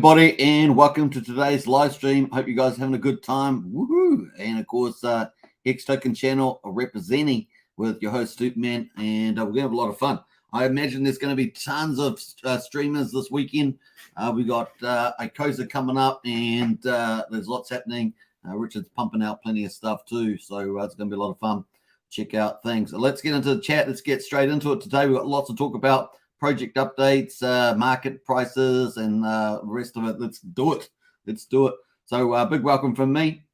everybody, and welcome to today's live stream. Hope you guys are having a good time. Woohoo! And of course, Hex Token channel representing with your host Superman, and we're gonna have a lot of fun. I imagine there's going to be tons of streamers this weekend. We got Icosa coming up, and there's lots happening. Richard's pumping out plenty of stuff too, so it's going to be a lot of fun. Check out things. So let's get into the chat. Let's get straight into it today. We've got lots to talk about. Project updates, market prices, and the rest of it. Let's do it. Let's do it. So big welcome from me.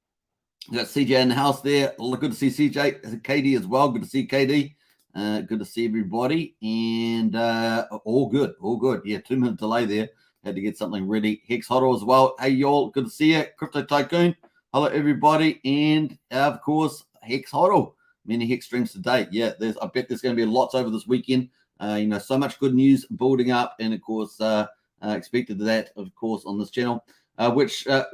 We got CJ in the house there. Good to see CJ, KD as well. Good to see KD. Good to see everybody. And all good. All good. Yeah, 2-minute delay there. Had to get something ready. Hex Hodl as well. Hey, y'all. Good to see you. Crypto Tycoon. Hello, everybody. And, of course, Hex Hodl. Many Hex streams today. Yeah, I bet there's going to be lots over this weekend. So much good news building up, and of course, expected that, of course, on this channel. Which we're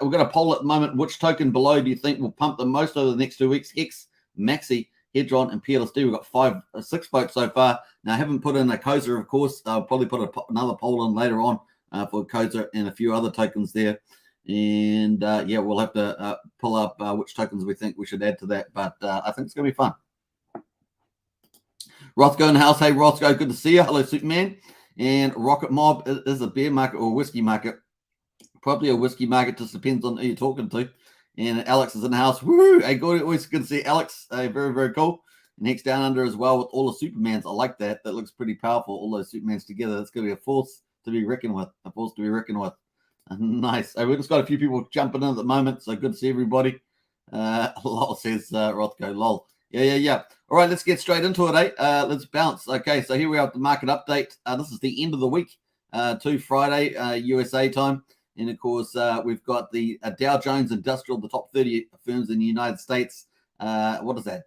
going to poll at the moment. Which token below do you think will pump the most over the next 2 weeks? Hex, Maxi, Hedron, and PLSD. We've got 6 votes so far. Now, I haven't put in Icosa, of course. I'll probably put another poll in later on for Icosa and a few other tokens there. And yeah, we'll have to pull up which tokens we think we should add to that. But I think it's going to be fun. Rothko in the house. Hey, Rothko, good to see you. Hello, Superman. And Rocket Mob is a bear market or a whiskey market. Probably a whiskey market, just depends on who you're talking to. And Alex is in the house. Woo! Hey, good. Always good to see Alex. Hey, very, very cool. And Hex down under as well with all the Supermans. I like that. That looks pretty powerful. All those Supermans together. That's going to be a force to be reckoned with. A force to be reckoned with. Nice. We've just got a few people jumping in at the moment, so good to see everybody. Lol says Rothko. Lol. Yeah. All right, let's get straight into it, eh? Let's bounce. Okay, so here we are at the market update. This is the end of the week, to Friday, USA time. And, of course, we've got the Dow Jones Industrial, the top 30 firms in the United States. What is that?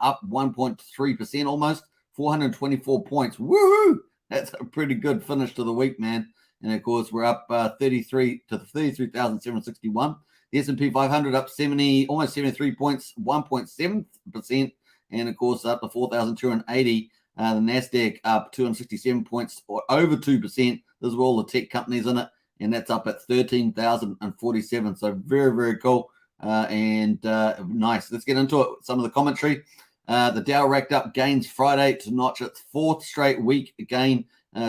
Up 1.3% almost, 424 points. Woohoo! That's a pretty good finish to the week, man. And, of course, we're up 33 to 33,761. The S&P 500 up almost 73 points, 1.7%. And, of course, up to 4,280. The NASDAQ up 267 points or over 2%. Those are all the tech companies in it. And that's up at 13,047. So very, very cool. And nice. Let's get into it. Some of the commentary. The Dow racked up gains Friday to notch its 4th straight week again,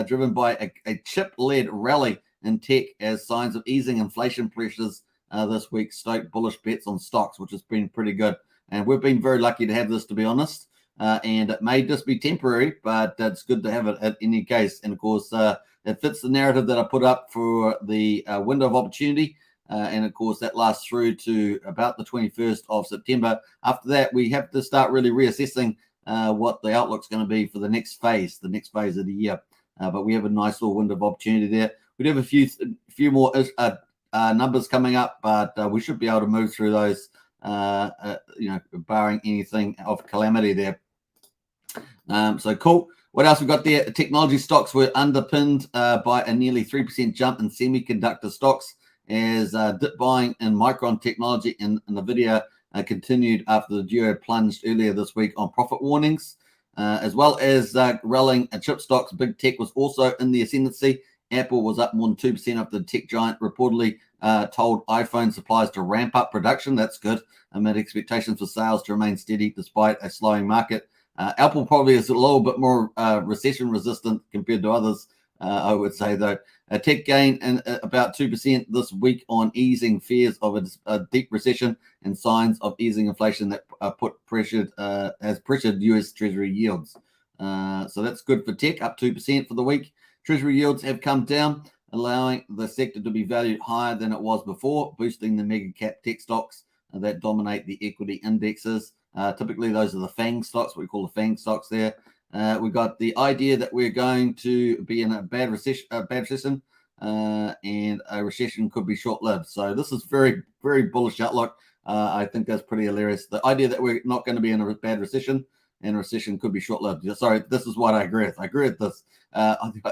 driven by a chip-led rally in tech as signs of easing inflation pressures this week stoked bullish bets on stocks, which has been pretty good. And we've been very lucky to have this, to be honest. And it may just be temporary, but it's good to have it in any case. And, of course, it fits the narrative that I put up for the window of opportunity. And, of course, that lasts through to about the 21st of September. After that, we have to start really reassessing what the outlook's going to be for the next phase of the year. But we have a nice little window of opportunity there. We do have a few more numbers coming up, but we should be able to move through those, barring anything of calamity there. So cool. What else we got there? Technology stocks were underpinned by a nearly 3% jump in semiconductor stocks as dip buying in Micron Technology and NVIDIA continued after the Geo plunged earlier this week on profit warnings. As well as rallying chip stocks, big tech was also in the ascendancy. Apple was up more than 2% after the tech giant reportedly told iPhone suppliers to ramp up production. That's good, amid expectations for sales to remain steady despite a slowing market. Apple probably is a little bit more recession resistant compared to others, I would say, though. A tech gain in about 2% this week on easing fears of a deep recession and signs of easing inflation that has pressured US Treasury yields. So that's good for tech, up 2% for the week. Treasury yields have come down, allowing the sector to be valued higher than it was before, boosting the mega cap tech stocks that dominate the equity indexes. Typically, those are the FANG stocks, what we call the FANG stocks there. We got the idea that we're going to be in a bad recession, and a recession could be short-lived. So this is very, very bullish outlook. I think that's pretty hilarious. The idea that we're not going to be in a bad recession and a recession could be short-lived. Sorry, this is what I agree with. I agree with this.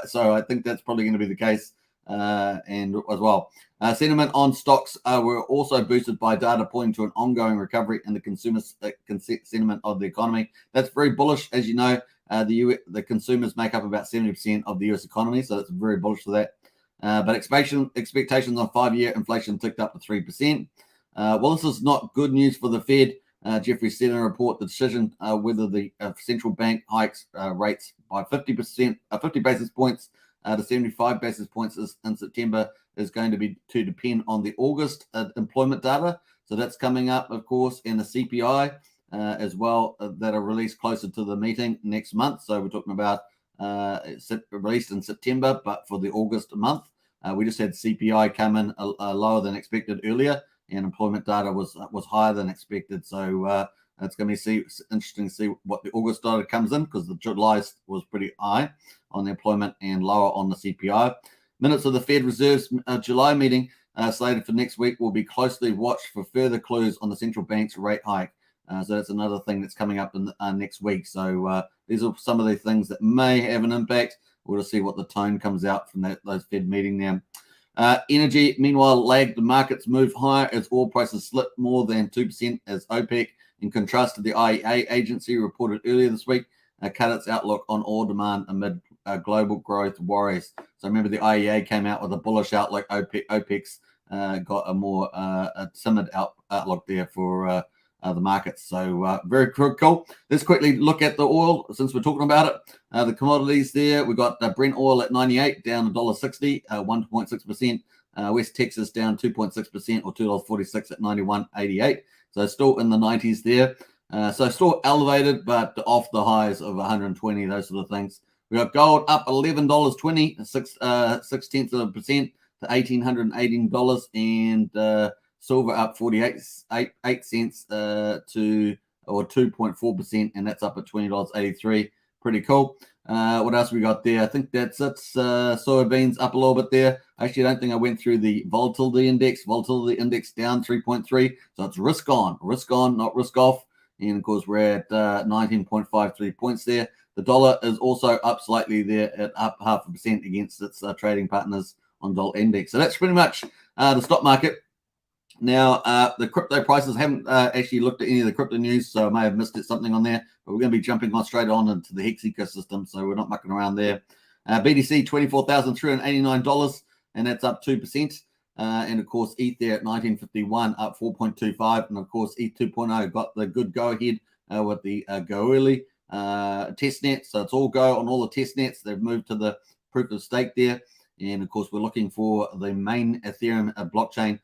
So I think that's probably going to be the case. And as well, sentiment on stocks were also boosted by data pointing to an ongoing recovery in the consumer sentiment of the economy. That's very bullish, as you know. The consumers make up about 70% of the US economy, so that's very bullish for that. But expectations on 5-year inflation ticked up to 3%. Well, this is not good news for the Fed. Jeffrey said in a report the decision whether the central bank hikes rates by 50 basis points to 75 basis points in September is going to depend on the August employment data. So that's coming up, of course, and the CPI as well that are released closer to the meeting next month. So we're talking about released in September, but for the August month, we just had CPI come in lower than expected earlier, and employment data was higher than expected. So it's going to be interesting to see what the August data comes in, because the July was pretty high on the employment and lower on the CPI. Minutes of the Fed Reserve's July meeting slated for next week will be closely watched for further clues on the central bank's rate hike. So that's another thing that's coming up in next week. So these are some of the things that may have an impact. We'll see what the tone comes out from those Fed meeting now. Energy, meanwhile, lagged the markets move higher as oil prices slipped more than 2% as OPEC, in contrast to the IEA agency reported earlier this week, cut its outlook on oil demand amid global growth worries. So remember, the IEA came out with a bullish outlook. OPEC's got a more timid outlook there for the markets. So very cool. Let's quickly look at the oil since we're talking about it. The commodities there, we've got Brent oil at 98, down $1.60, 1.6%. West Texas down 2.6%, or $2.46 at 91.88. So still in the 90s there. So still elevated, but off the highs of 120, those sort of things. We got gold up $11.20, 0.6% to $1,818, and silver up 48 cents to, or 2.4%, and that's up at $20.83. Pretty cool. What else we got there? I think that's it. Soybeans up a little bit there. Actually, I don't think I went through the volatility index. Volatility index down 3.3. So it's risk on, not risk off. And of course, we're at 19.53 points there. The dollar is also up slightly there, at up 0.5% against its trading partners on dollar index. So that's pretty much the stock market. Now, the crypto prices, haven't actually looked at any of the crypto news, so I may have missed something on there, but we're going to be jumping on straight on into the Hex ecosystem, so we're not mucking around there. BTC, $24,389, and that's up 2%. And of course, ETH there at 1951, up 4.25. And of course, ETH 2.0 got the good go ahead with the go early testnet. So it's all go on all the testnets. They've moved to the proof of stake there. And of course, we're looking for the main Ethereum blockchain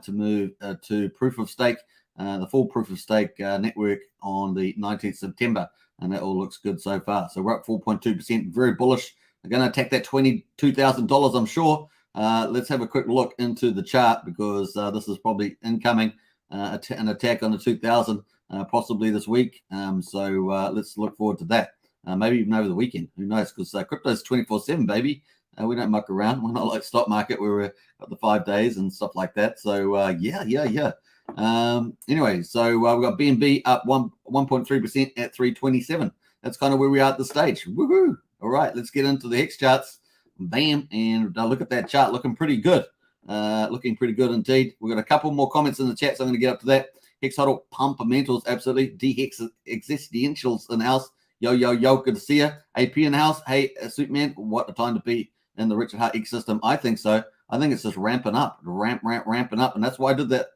to move to proof of stake, the full proof of stake network on the 19th September. And that all looks good so far. So we're up 4.2%, very bullish. They're going to attack that $22,000, I'm sure. Let's have a quick look into the chart, because this is probably incoming, an attack on the 2,000 possibly this week. So let's look forward to that. Maybe even over the weekend. Who knows? Because crypto is 24/7, baby. We don't muck around. We're not like stock market where we've got the 5 days and stuff like that. So yeah. Anyway, so we've got BNB up 1.3% at 327. That's kind of where we are at the stage. Woohoo! All right, let's get into the Hex charts. Bam, and look at that chart, looking pretty good. Looking pretty good indeed. We've got a couple more comments in the chat, so I'm going to get up to that. Hex Huddle Pumpamentals, absolutely. D-Hex Existentials in the house. Yo, good to see you. AP in the house. Hey, Superman, what a time to be in the Richard Hart ecosystem. I think so. I think it's just ramping up, ramping up. And that's why I did that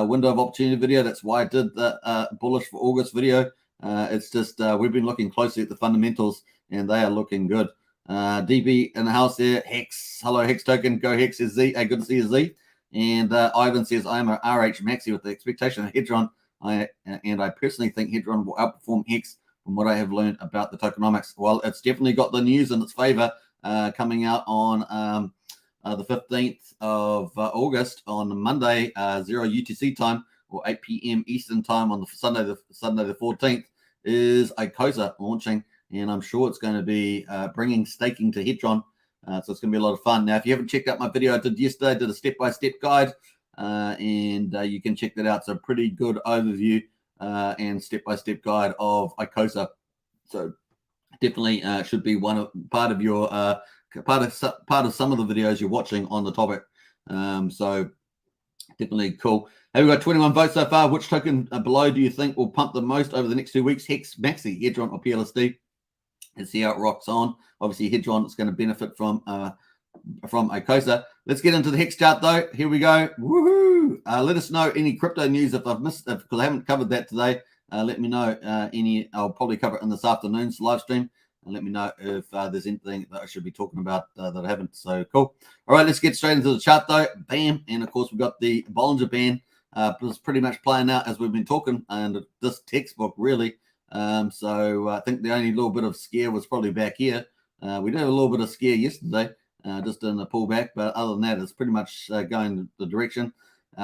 window of opportunity video. That's why I did the bullish for August video. It's just we've been looking closely at the fundamentals, and they are looking good. DB in the house there. Hex, hello Hex Token, go Hex is Z. Hey, good to see you, Z. And Ivan says, I am a RH Maxi with the expectation of Hedron. I personally think Hedron will outperform Hex from what I have learned about the tokenomics. Well, it's definitely got the news in its favor coming out on the 15th of August on Monday, 0 UTC time, or 8 p.m. Eastern time on the Sunday the 14th, is Icosa launching. And I'm sure it's going to be bringing staking to Hedron. So it's going to be a lot of fun. Now, if you haven't checked out my video I did yesterday, I did a step-by-step guide, and you can check that out. It's a pretty good overview and step-by-step guide of Icosa. So definitely should be part of some of the videos you're watching on the topic. So definitely cool. Hey, we've got 21 votes so far. Which token below do you think will pump the most over the next 2 weeks? Hex, Maxi, Hedron, or PLSD? Let's see how it rocks on. Obviously, Hedron is going to benefit from from Icosa. Let's get into the Hex chart though. Here we go. Woohoo! Let us know any crypto news if I've missed it, because I haven't covered that today. Let me know any. I'll probably cover it in this afternoon's live stream. And let me know if there's anything that I should be talking about that I haven't. So cool. All right, let's get straight into the chart though. Bam. And of course, we've got the Bollinger Band. It's pretty much playing out as we've been talking, and this textbook really. So I think the only little bit of scare was probably back here. We did have a little bit of scare yesterday, just in the pullback, but other than that, it's pretty much going the direction.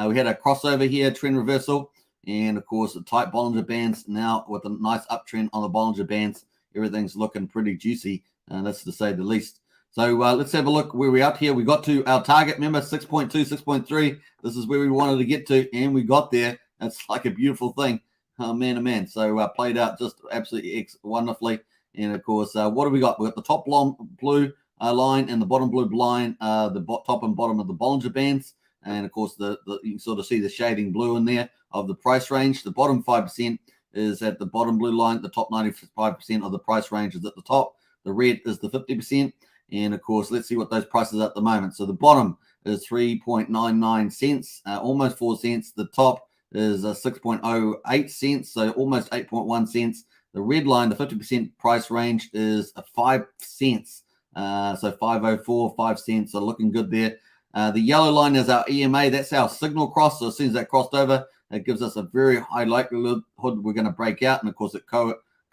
We had a crossover here, trend reversal, and of course, the tight Bollinger Bands now with a nice uptrend on the Bollinger Bands. Everything's looking pretty juicy, that's to say the least. So let's have a look where we're at here. We got to our target, remember, 6.2, 6.3. This is where we wanted to get to, and we got there. That's like a beautiful thing. Oh, man, oh, man. So played out just absolutely wonderfully. And, of course, what do we got? We've got the top blue line and the bottom blue line, the top and bottom of the Bollinger Bands. And, of course, you can sort of see the shading blue in there of the price range. The bottom 5% is at the bottom blue line. The top 95% of the price range is at the top. The red is the 50%. And, of course, let's see what those prices are at the moment. So the bottom is 3.99 cents, almost 4 cents. The top is 6.08 cents, so almost 8.1 cents. The red line, the 50% price range, is 5 cents. So 5.04, 5 cents. So looking good there. The yellow line is our EMA. That's our signal cross. So as soon as that crossed over, it gives us a very high likelihood we're going to break out. And, of course, it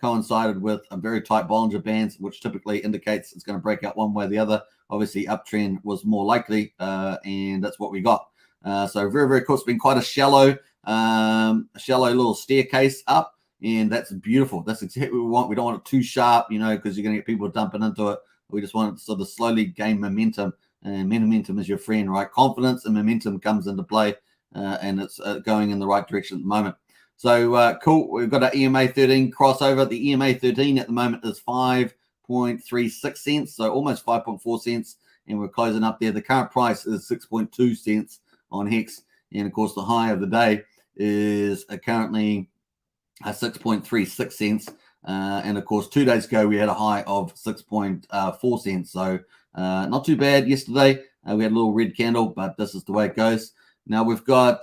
coincided with a very tight Bollinger Bands, which typically indicates it's going to break out one way or the other. Obviously, uptrend was more likely, and that's what we got. So very, very cool. It's been quite a shallow little staircase up, and that's beautiful. That's exactly what we want. We don't want it too sharp, because you're going to get people dumping into it. We just want it to sort of slowly gain momentum, and momentum is your friend, right? Confidence and momentum comes into play, and it's going in the right direction at the moment. So cool. We've got our EMA 13 crossover. The EMA 13 at the moment is 5.36 cents, so almost 5.4 cents, and we're closing up there. The current price is 6.2 cents on Hex, and of course the high of the day is currently 6.36 cents, and of course 2 days ago we had a high of 6.4 cents. So not too bad yesterday. We had a little red candle, but this is the way it goes. Now we've got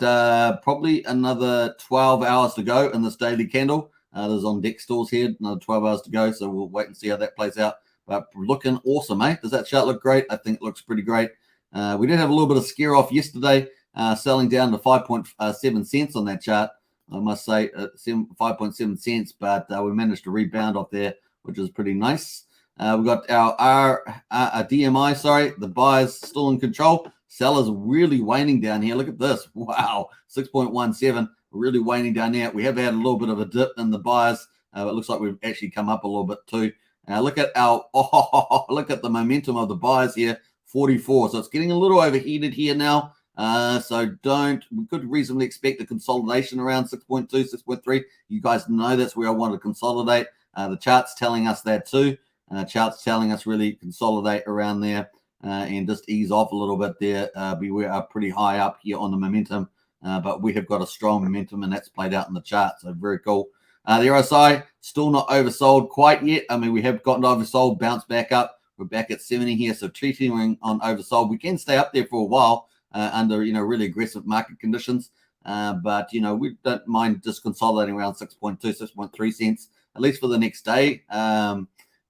probably another 12 hours to go in this daily candle. There's on deck stores here, another 12 hours to go, so we'll wait and see how that plays out. But looking awesome, eh? Does that chart look great? I think it looks pretty great. We did have a little bit of scare off yesterday, selling down to 5.7 cents on that chart. I must say 5.7 cents, but we managed to rebound off there, which is pretty nice. We got our DMI, sorry, the buyers still in control. Sellers really waning down here. Look at this. Wow, 6.17, really waning down there. We have had a little bit of a dip in the buyers. It looks like we've actually come up a little bit too. Look at look at the momentum of the buyers here, 44. So it's getting a little overheated here now. We could reasonably expect a consolidation around 6.2, 6.3. You guys know that's where I want to consolidate. The chart's telling us that too. Chart's telling us really consolidate around there and just ease off a little bit there. We are pretty high up here on the momentum, but we have got a strong momentum, and that's played out in the chart. So very cool. The RSI still not oversold quite yet. I mean, we have gotten oversold, bounced back up. We're back at 70 here, so treating on oversold. We can stay up there for a while under really aggressive market conditions, but we don't mind just consolidating around 6.2, 6.3 cents at least for the next day.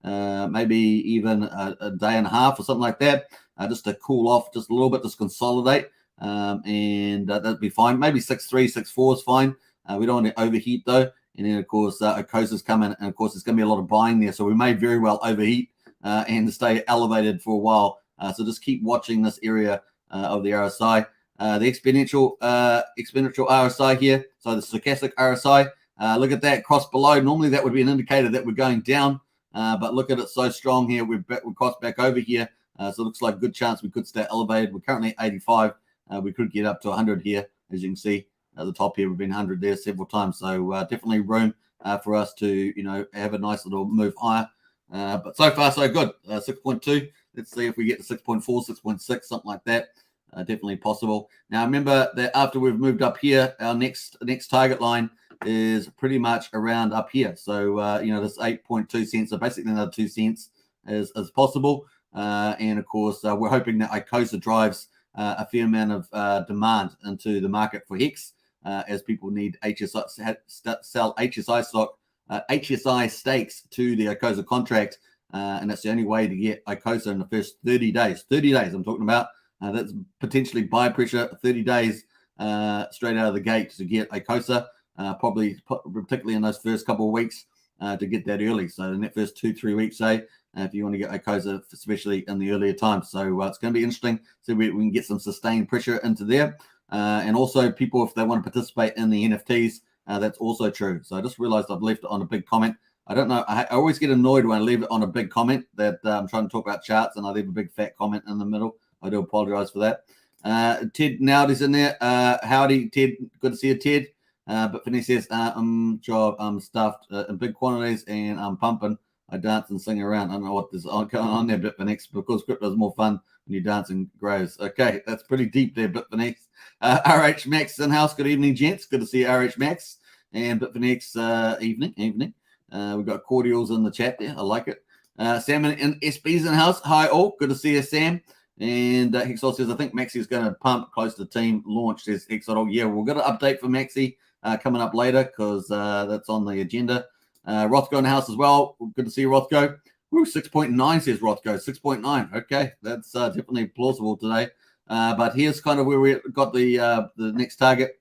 Maybe even a day and a half or something like that, just to cool off just a little bit, just consolidate, and that'd be fine. Maybe 6.3, 6.4 is fine. We don't want to overheat though. And then of course Icosa's coming, and of course there's going to be a lot of buying there, so we may very well overheat and stay elevated for a while. So just keep watching this area of the RSI, the exponential RSI here. So the stochastic RSI. Look at that cross below. Normally that would be an indicator that we're going down. But look at it, so strong here. We've crossed back over here. So it looks like a good chance we could stay elevated. We're currently at 85. We could get up to 100 here. As you can see at the top here, we've been 100 there several times. So definitely room for us to, have a nice little move higher. But so far, so good. 6.2. Let's see if we get to 6.4, 6.6, something like that. Definitely possible. Now, remember that after we've moved up here, our next target line is pretty much around up here. So, this 8.2 cents, so basically another 2 cents is possible. And of course, we're hoping that Icosa drives a fair amount of demand into the market for Hex, as people need HSI, sell HSI stock, HSI stakes to the Icosa contract. And that's the only way to get Icosa in the first 30 days. 30 days I'm talking about. That's potentially buy pressure, 30 days straight out of the gate to get Icosa, probably particularly in those first couple of weeks to get that early. So in that first 2-3 weeks, say, if you want to get Icosa, especially in the earlier times. So it's going to be interesting. So we can get some sustained pressure into there. And also people, if they want to participate in the NFTs, that's also true. So I just realized I've left it on a big comment. I don't know. I always get annoyed when I leave it on a big comment that I'm trying to talk about charts and I leave a big fat comment in the middle. I do apologize for that. Ted Nowdy's in there. Howdy, Ted. Good to see you, Ted. But Finesse says, I'm stuffed in big quantities and I'm pumping. I dance and sing around. I don't know what there's going on there, Bitfinex, because crypto is more fun when you dance and grows. Okay, that's pretty deep there, Bitfinex. RH Max in house. Good evening, gents. Good to see RH Max and Bitfinex. Evening. We've got cordials in the chat there. I like it. Sam and SB's in house. Hi all. Good to see you, Sam. And Hexol says, I think Maxi is going to pump close to team launch. Says Hexol. Yeah, we'll get an update for Maxi coming up later because that's on the agenda. Rothko in the house as well. Good to see you, Rothko. Woo, 6.9 says Rothko. 6.9. Okay, that's definitely plausible today. But here's kind of where we got the next target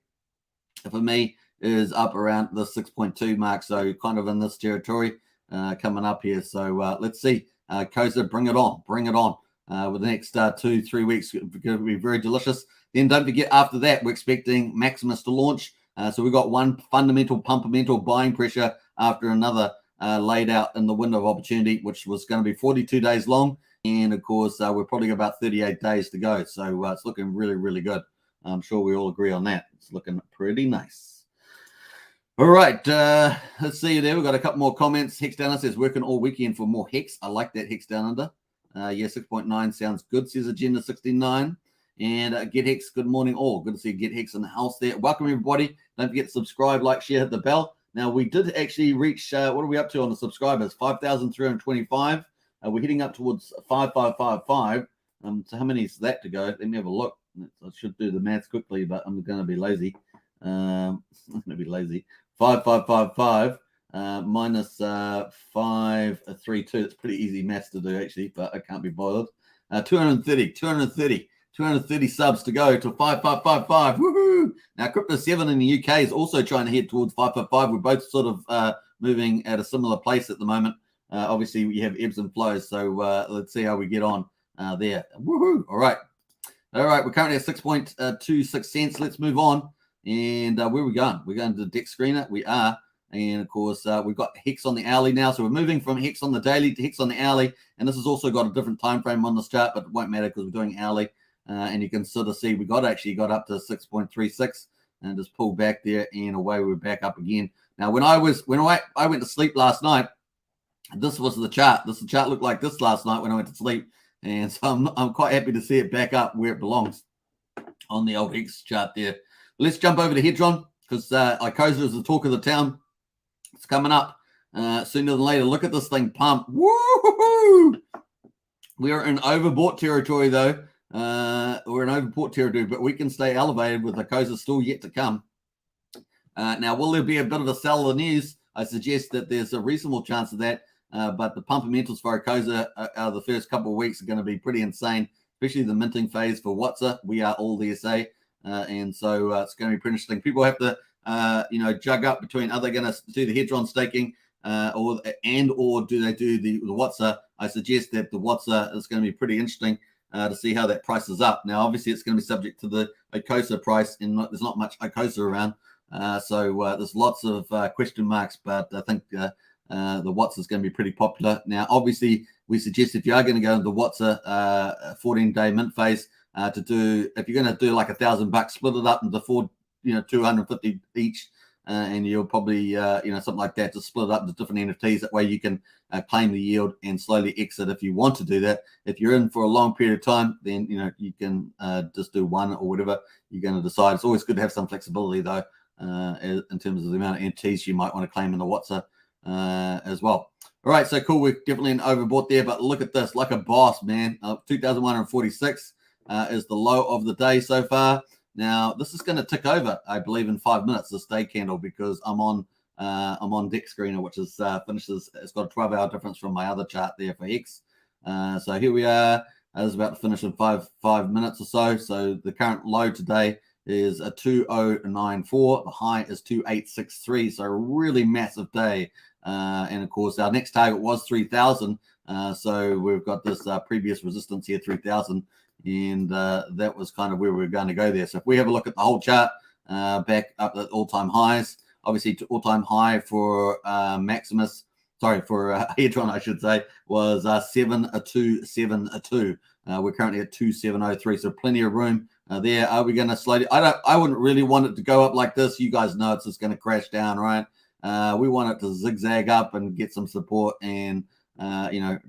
for me is up around the 6.2 mark. So kind of in this territory coming up here. So let's see. Koza, bring it on. With the next 2-3 weeks, it's going to be very delicious. Then don't forget, after that, we're expecting Maximus to launch. So we've got one fundamental pumpamental buying pressure after another laid out in the window of opportunity, which was going to be 42 days long. And of course, we're probably about 38 days to go. So it's looking really, really good. I'm sure we all agree on that. It's looking pretty nice. All right. Let's see there. We've got a couple more comments. Hex Down Under says, working all weekend for more Hex. I like that, Hex Down Under. Yeah, 6.9 sounds good, says Agenda 69. And Get Hex, good morning all. Good to see Get Hex in the house there. Welcome, everybody. Don't forget to subscribe, like, share, hit the bell. Now, we did actually reach, what are we up to on the subscribers? 5,325. We're heading up towards 5,555. So how many is that to go? Let me have a look. I should do the maths quickly, but I'm going to be lazy. I'm going to be lazy. 5,555. Minus 532. It's pretty easy maths to do actually, but I can't be bothered. 230 subs to go to 5555. Woohoo! Now Crypto 7 in the UK is also trying to head towards 555. We're both sort of moving at a similar place at the moment. Obviously we have ebbs and flows, so let's see how we get on there. Woohoo! All right, we're currently at 6.26 cents. Let's move on. And where are we going? We're going to the Dex Screener. We are. And of course, we've got Hex on the hourly now. So we're moving from Hex on the daily to Hex on the hourly. And this has also got a different time frame on this chart, but it won't matter because we're doing hourly. And you can sort of see we actually got up to 6.36 and just pulled back there, and away we're back up again. Now, when I went to sleep last night, this was the chart. The chart looked like this last night when I went to sleep. And so I'm quite happy to see it back up where it belongs on the old Hex chart there. Let's jump over to Hedron because Icosa is the talk of the town. It's coming up sooner than later. Look at this thing pump. Woo-hoo-hoo! We are in overbought territory, though. We're in overbought territory, but we can stay elevated with Icosa still yet to come. Now, will there be a bit of a sell of the news? I suggest that there's a reasonable chance of that, but the pumpamentals for Icosa the first couple of weeks are going to be pretty insane, especially the minting phase for WhatsApp. We are all DSA, and so it's going to be pretty interesting. People have to jug up between are they going to do the Hedron staking or do they do the WhatsApp? I suggest that the WhatsApp is going to be pretty interesting to see how that prices up. Now, obviously, it's going to be subject to the Icosa price, and there's not much Icosa around, so there's lots of question marks. But I think the WhatsApp is going to be pretty popular. Now, obviously, we suggest if you are going to go into the WhatsApp 14-day mint phase if you're going to do like $1,000, split it up into 250 each, and you'll probably something like that, to split it up into different NFTs. That way you can claim the yield and slowly exit if you want to do that. If you're in for a long period of time, then you can just do one or whatever you're going to decide. It's always good to have some flexibility though, in terms of the amount of NFTs you might want to claim in the WhatsApp as well. All right, so cool. We're definitely an overbought there, but look at this, like a boss, man. 2,146 is the low of the day so far. Now, this is going to tick over, I believe, in 5 minutes, this day candle, because I'm on Deck Screener, which is finishes. It's got a 12-hour difference from my other chart there for Hex. So here we are. This is about to finish in five minutes or so. So the current low today is a 2094. The high is 2863. So a really massive day. And of course, our next target was 3,000. So we've got this previous resistance here, 3,000. And that was kind of where we were going to go there. So if we have a look at the whole chart, back up at all-time highs, obviously all-time high for Maximus, sorry, for Hedron, I should say, was 727.2. We're currently at 2703, so plenty of room there. Are we going to slowly? I wouldn't really want it to go up like this. You guys know it's just going to crash down, right? We want it to zigzag up and get some support and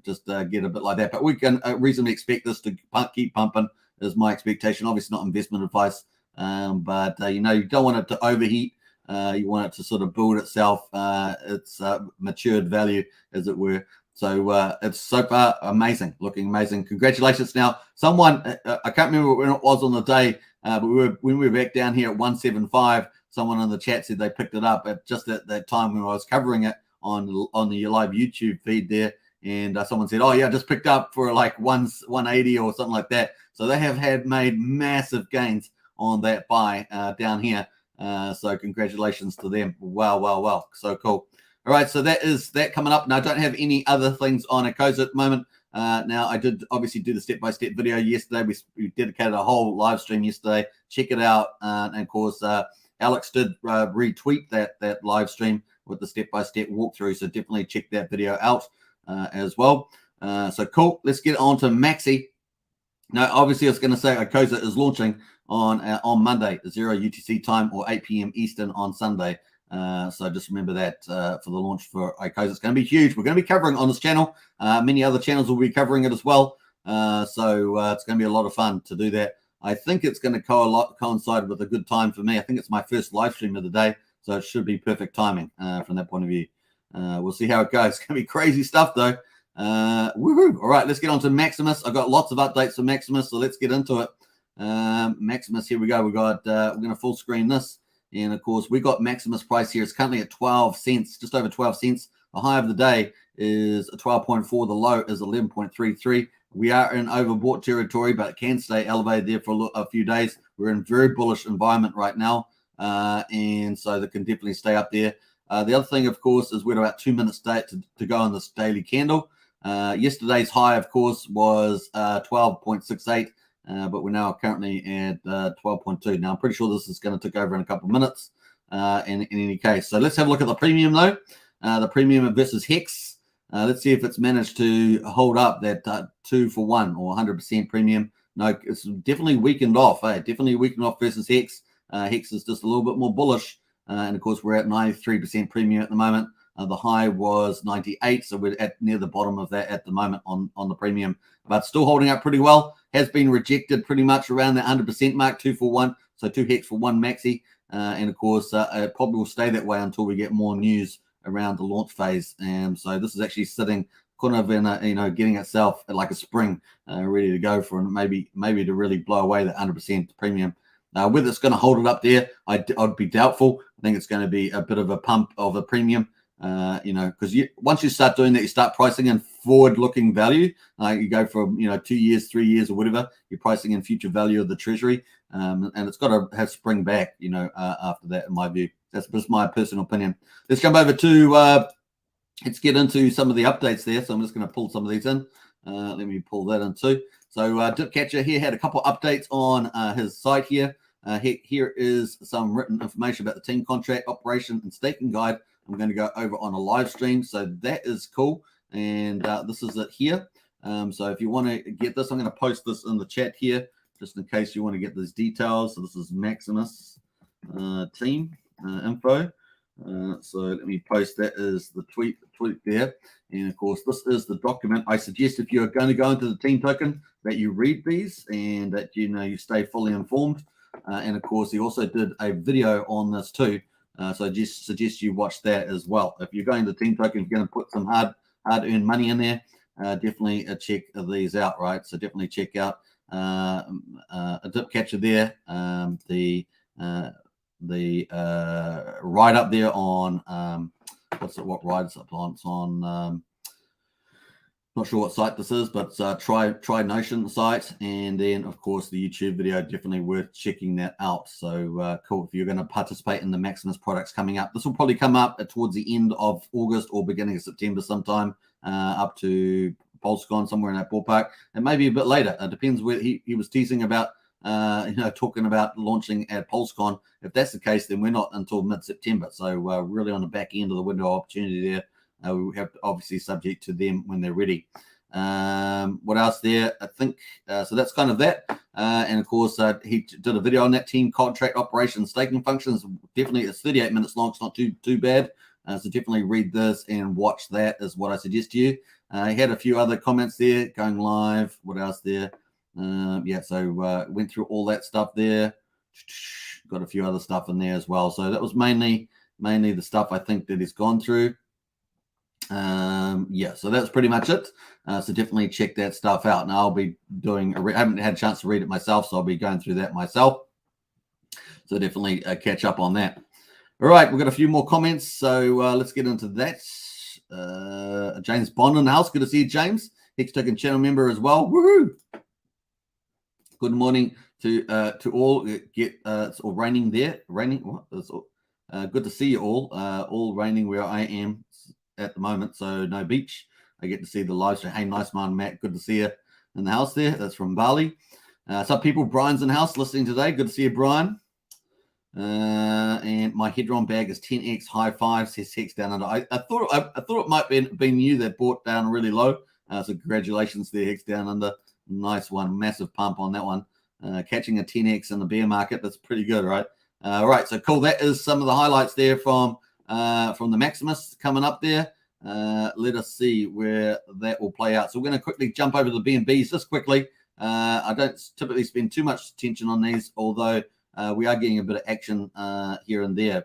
just get a bit like that. But we can reasonably expect this to keep pumping, is my expectation. Obviously not investment advice, but you don't want it to overheat. You want it to sort of build itself, its matured value, as it were. So it's so far amazing, looking amazing. Congratulations. Now, someone, I can't remember when it was on the day, but when we were back down here at 175, someone in the chat said they picked it up at just at that time when I was covering it on the live YouTube feed there. And someone said, oh, yeah, I just picked up for like 180 or something like that. So they have made massive gains on that buy down here. So congratulations to them. Wow. So cool. All right, so that is that coming up. Now, I don't have any other things on Icosa at the moment. Now, I did obviously do the step-by-step video yesterday. We dedicated a whole live stream yesterday. Check it out. And, of course, Alex did retweet that live stream with the step-by-step walkthrough. So definitely check that video out as well. So cool. Let's get on to Maxi. Now, obviously, I was going to say Icosa is launching on Monday, 0 UTC time, or 8 p.m. Eastern on Sunday. So just remember that for the launch for Icosa. It's going to be huge. We're going to be covering on this channel. Many other channels will be covering it as well. So it's going to be a lot of fun to do that. I think it's going to coincide with a good time for me. I think it's my first live stream of the day, so it should be perfect timing from that point of view. We'll see how it goes. It's going to be crazy stuff, though. Woohoo! All right, let's get on to Maximus. I've got lots of updates for Maximus, so let's get into it. Maximus, here we go. We're going to full screen this. And of course, we got Maximus price here. It's currently at 12 cents, just over 12 cents. The high of the day is 12.4. The low is 11.33. We are in overbought territory, but it can stay elevated there for a few days. We're in a very bullish environment right now. And so that can definitely stay up there. The other thing, of course, is we're about 2 minutes to go on this daily candle. Yesterday's high, of course, was 12.68. But we're now currently at 12.2. Now, I'm pretty sure this is going to take over in a couple of minutes in any case. So let's have a look at the premium, though. The premium versus Hex. Let's see if it's managed to hold up that 2-for-1 or 100% premium. No, it's definitely weakened off. Definitely weakened off versus Hex. Hex is just a little bit more bullish. And, of course, we're at 93% premium at the moment. The high was 98, so we're at near the bottom of that at the moment on the premium. But still holding up pretty well. Has been rejected pretty much around that 100% mark, 2-for-1. So 2 Hex for 1 Maxi. And, of course, it probably will stay that way until we get more news around the launch phase. And so this is actually sitting kind of in a, getting itself like a spring, ready to go for maybe to really blow away that 100% premium. Whether it's going to hold it up there, I'd be doubtful. I think it's going to be a bit of a pump of a premium. Because once you start doing that, you start pricing in forward-looking value. You go from 2 years, 3 years, or whatever. You're pricing in future value of the treasury, and it's got to have spring back. After that, in my view, that's just my personal opinion. Let's jump over to let's get into some of the updates there. So I'm just going to pull some of these in. Let me pull that in too. So Dipcatcher here had a couple of updates on his site here. Here is some written information about the team contract, operation, and staking guide. I'm going to go over on a live stream. So that is cool. And this is it here. So if you want to get this, I'm going to post this in the chat here, just in case you want to get these details. So this is Maximus team info. So let me post that as the tweet there. And of course, this is the document. I suggest if you're going to go into the team token that you read these and that you stay fully informed. And of course, he also did a video on this too. So I just suggest you watch that as well. If you're going to team token, if you're going to put some hard hard-earned money in there, definitely check these out, right? So definitely check out a dip catcher there, the ride up there on what ride is up on? It's on not sure what site this is, but try Notion site, and then of course the YouTube video, definitely worth checking that out. So cool. If you're going to participate in the Maximus products coming up, this will probably come up towards the end of August or beginning of September sometime, up to Pulsechain, somewhere in that ballpark, and maybe a bit later. It depends where he was teasing about, talking about launching at Pulsechain. If that's the case, then we're not until mid-September. So really on the back end of the window of opportunity there. We have to obviously subject to them when they're ready. What else there? I think so. That's kind of that. And of course, he did a video on that team contract operations staking functions. Definitely, it's 38 minutes long. It's not too bad. So definitely read this and watch that is what I suggest to you. He had a few other comments there going live. What else there? So went through all that stuff there. Got a few other stuff in there as well. So that was mainly the stuff I think that he's gone through. So that's pretty much it. So definitely check that stuff out. Now I'll be doing I haven't had a chance to read it myself, so I'll be going through that myself. So definitely catch up on that. All right, we've got a few more comments, so let's get into that. James Bond in the house. Good to see you, James. Hex Token channel member as well. Woohoo! Good morning to all. It's all raining there. Raining. What? It's all, good to see you all. All raining where I am at the moment, so no beach. I get to see the live stream. Hey, nice man, Matt. Good to see you in the house there. That's from Bali. Some people, Brian's in the house listening today. Good to see you, Brian. And my Hedron bag is 10x high five, says Hex down under. I thought it might be you that bought down really low. So congratulations there, Hex down under. Nice one, massive pump on that one. Catching a 10x in the bear market, that's pretty good, right? All right, so cool. That is some of the highlights there from the Maximus coming up there. Let us see where that will play out. So we're going to quickly jump over to the BNBs just quickly. I don't typically spend too much attention on these, although we are getting a bit of action here and there.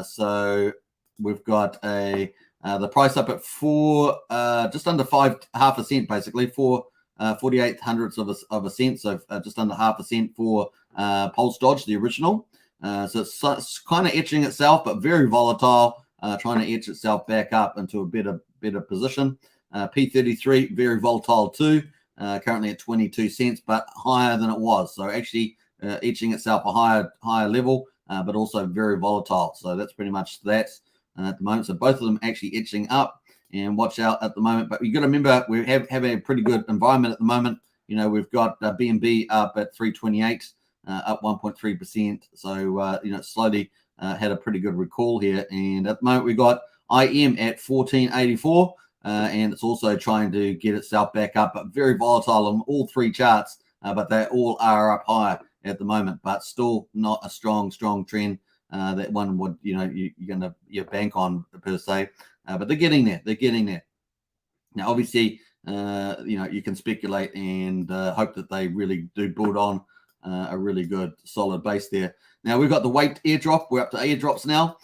So we've got the price up at just under half a cent, basically, for 48 hundredths of a cent. So just under half a cent for Pulse Dodge, the original. So it's kind of etching itself, but very volatile, trying to etch itself back up into a better position. P33, very volatile too, currently at 22 cents, but higher than it was. So actually etching itself a higher level, but also very volatile. So that's pretty much that at the moment. So both of them actually etching up, and watch out at the moment. But you got to remember, we have a pretty good environment at the moment. We've got BNB up at 328. Up 1.3%. So, slowly had a pretty good recall here. And at the moment, we got IM at 1484. And it's also trying to get itself back up, but very volatile on all three charts. But they all are up higher at the moment, but still not a strong trend that one would, you're going to bank on per se. But they're getting there. Now, obviously, you can speculate and hope that they really do build on a really good solid base there. Now we've got the weight airdrop. We're up to airdrops now.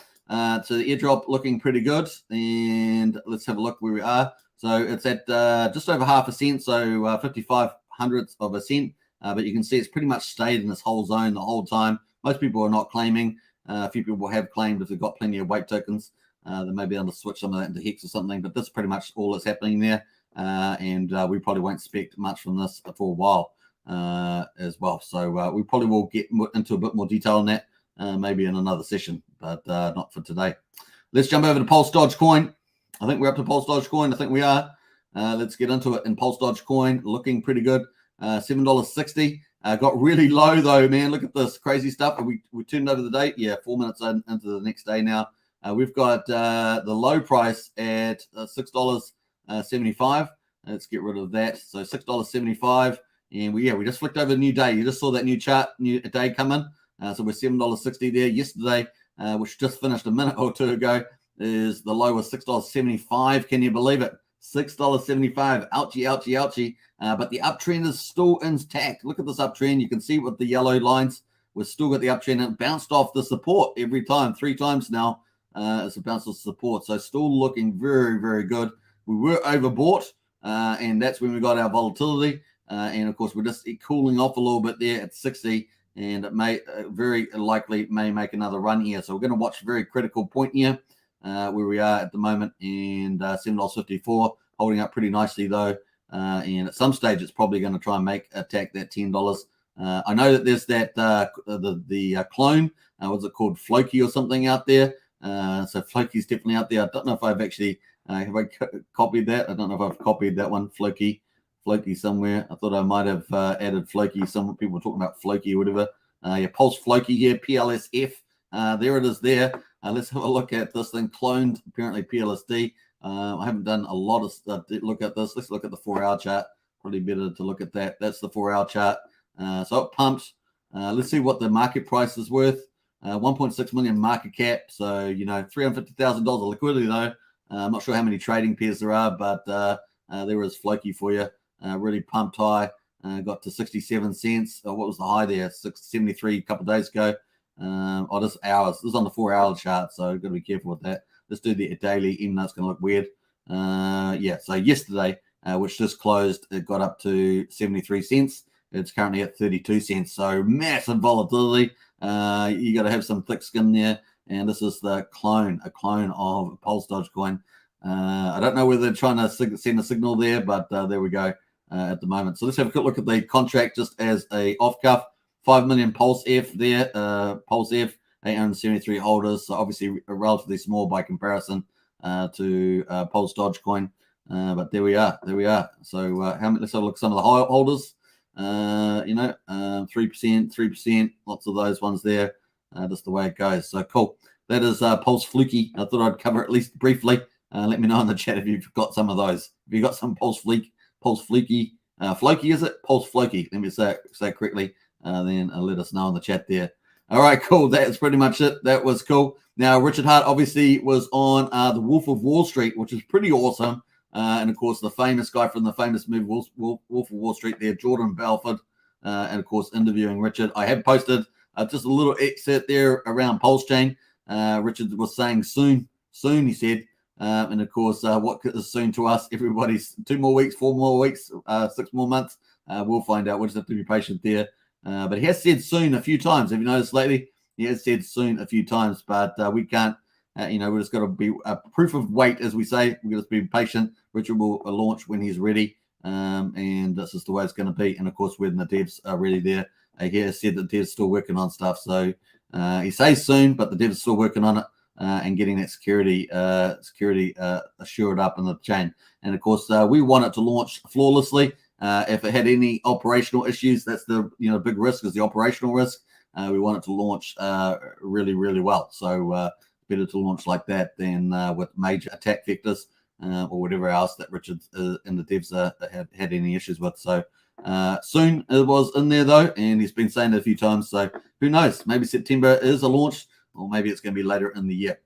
So the airdrop looking pretty good. And let's have a look where we are. So it's at just over half a cent, so 55 hundredths of a cent. But you can see it's pretty much stayed in this whole zone the whole time. Most people are not claiming. A few people have claimed if they've got plenty of weight tokens. They may be able to switch some of that into Hex or something. But that's pretty much all that's happening there. And we probably won't expect much from this for a while. As well. So we probably will get into a bit more detail on that maybe in another session, but not for today. Let's jump over to Pulse Dodge Coin. I think we're up to Pulse Dodge Coin. I think we are. Let's get into it. In Pulse Dodge Coin, looking pretty good. $7.60. Got really low though, man. Look at this crazy stuff. We turned over the date. Yeah, 4 minutes into the next day now. We've got the low price at $6.75. Let's get rid of that. So $6.75. And we just flicked over a new day. You just saw that new day come in. So we're $7.60 there. Yesterday, which just finished a minute or two ago, is the low was $6.75. Can you believe it? $6.75. Ouchie. But the uptrend is still intact. Look at this uptrend. You can see with the yellow lines, we've still got the uptrend, and it bounced off the support every time. 3 times now. It's a bounce off support. So still looking very, very good. we were overbought, and that's when we got our volatility. And of course, we're just cooling off a little bit there at 60, and it may very likely may make another run here. So we're going to watch a very critical point here where we are at the moment, and $7.54 holding up pretty nicely though. And at some stage, it's probably going to try and attack that $10. I know that there's that the clone, what's it called, Floki or something out there. So Floki's definitely out there. I don't know if I've actually have I copied that. I don't know if I've copied that one, Floki somewhere. I thought I might have added Floki. Some people were talking about Floki or whatever. Yeah, Pulse Floki here, PLSF. There it is there. Let's have a look at this thing, cloned, apparently PLSD. I haven't done a lot of look at this. Let's look at the 4-hour chart. Probably better to look at that. That's the 4-hour chart. So it pumps. Let's see what the market price is worth. 1.6 million market cap. So, you know, $350,000 of liquidity though. I'm not sure how many trading pairs there are, but there is Floki for you. Really pumped high. Got to 67 cents. What was the high there? 673 a couple of days ago. This hours. This is on the 4-hour chart, so got to be careful with that. Let's do the daily, even though it's going to look weird. Yeah, so yesterday, which just closed, it got up to 73 cents. It's currently at 32 cents. So massive volatility. You got to have some thick skin there. And this is a clone of Pulse Dogecoin. I don't know whether they're trying to send a signal there, but there we go at the moment. So let's have a quick look at the contract just as a off cuff. 5 million Pulse F there. Pulse F, 873 holders. So obviously relatively small by comparison to Pulse Dogecoin. But there we are. So let's have a look at some of the high holders. 3%, lots of those ones there. Just the way it goes. So cool. That is Pulse Fluky. I thought I'd cover it at least briefly. Let me know in the chat if you've got some of those. If you've got some Pulse Fluky, Floki, is it? Pulse Floki. Let me say it correctly. Then let us know in the chat there. All right, cool. That's pretty much it. That was cool. Now, Richard Hart obviously was on the Wolf of Wall Street, which is pretty awesome. And of course, the famous guy from the famous movie Wolf of Wall Street there, Jordan Belford, and of course, interviewing Richard. I have posted just a little excerpt there around Pulsechain. Richard was saying soon, he said. And of course, what is soon to us? Everybody's 2 more weeks, 4 more weeks, 6 more months. We'll find out. We'll just have to be patient there. But he has said soon a few times. Have you noticed lately? He has said soon a few times, but we can't, we just got to be proof of weight, as we say. We've got to be patient. Richard will launch when he's ready. And this is the way it's going to be. And of course, when the devs are ready there, he has said that devs still working on stuff. So he says soon, but the devs are still working on it. And getting that security assured up in the chain. And of course, we want it to launch flawlessly. If it had any operational issues, that's the big risk, is the operational risk. We want it to launch really, really well. So better to launch like that than with major attack vectors or whatever else that Richard and the devs have had any issues with. So soon it was in there though, and he's been saying it a few times. So who knows? Maybe September is a launch. Or maybe it's going to be later in the year.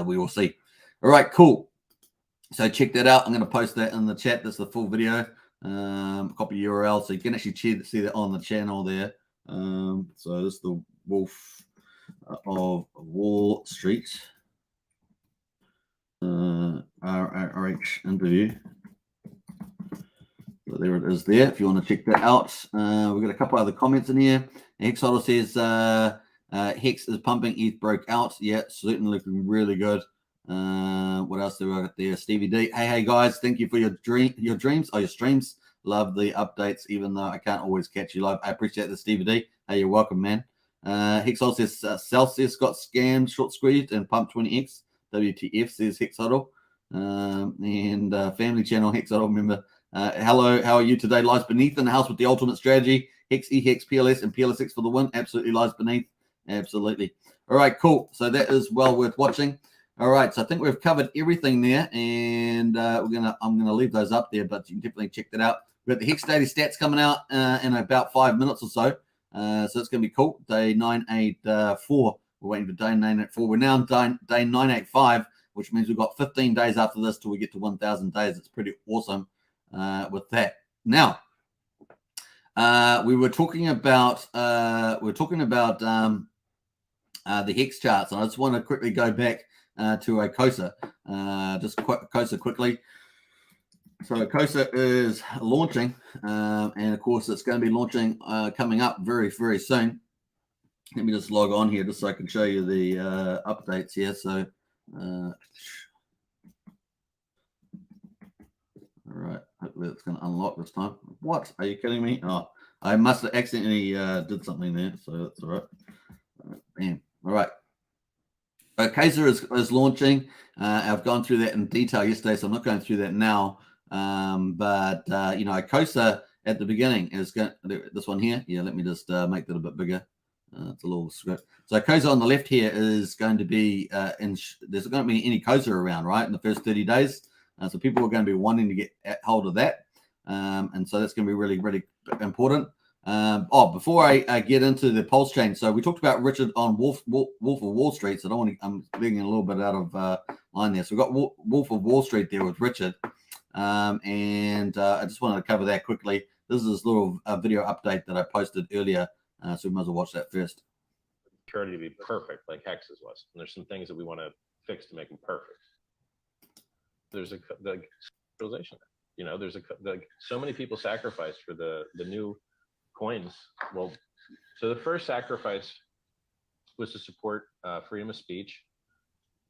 We will see. All right, cool. So check that out. I'm going to post that in the chat. That's the full video. Copy URL. So you can actually see that on the channel there. So this is the Wolf of Wall Street. RH interview. So there it is there. If you want to check that out. We've got a couple other comments in here. Hex Holder says... Hex is pumping. ETH broke out. Yeah, certainly looking really good. What else do we got there? Stevie D. Hey guys, thank you for your streams. Love the updates, even though I can't always catch you live. I appreciate the Stevie D. Hey, you're welcome, man. Hex also says Celsius got scammed, short squeezed, and pumped 20x. WTF, says Hex Huddle. And Family Channel Hex Huddle member. Hello, how are you today? Lies beneath in the house with the ultimate strategy. Hex, Hex, PLS, and PLSX for the win. Absolutely lies beneath. Absolutely. All right, cool. So that is well worth watching. All right, so I think we've covered everything there, and I'm gonna leave those up there, but you can definitely check that out. We've got the Hex daily stats coming out in about 5 minutes or so. So it's gonna be cool. Day 984. We're waiting for day 984. We're now on day 985, which means we've got 15 days after this till we get to 1,000 days. It's pretty awesome with that. Now, we were talking about the Hex charts, and I just want to quickly go back to Icosa. Just Icosa quickly. So Icosa is launching, and of course it's going to be launching coming up very, very soon. Let me just log on here just so I can show you the updates here. So, all right, hopefully it's going to unlock this time. What? Are you kidding me? Oh, I must have accidentally did something there, so that's all right. Bam. All right. Icosa is launching. I've gone through that in detail yesterday, so I'm not going through that now. But you know, Icosa at the beginning is going. This one here. Yeah, let me just make that a bit bigger. It's a little script. So Icosa on the left here is going to be there's going to be any Icosa around, right, in the first 30 days. So people are going to be wanting to get hold of that, and so that's going to be really, really important. Before I get into the Pulsechain, so we talked about Richard on Wolf of Wall Street. So I don't want to, I'm getting a little bit out of line there. So we've got Wolf of Wall Street there with Richard, and I just wanted to cover that quickly. This is this little video update that I posted earlier, so we might as well watch that first. Security to be perfect, like Hex's was, and there's some things that we want to fix to make them perfect. There's the centralization. You know, there's so many people sacrificed for the new coins. Well, so the first sacrifice was to support freedom of speech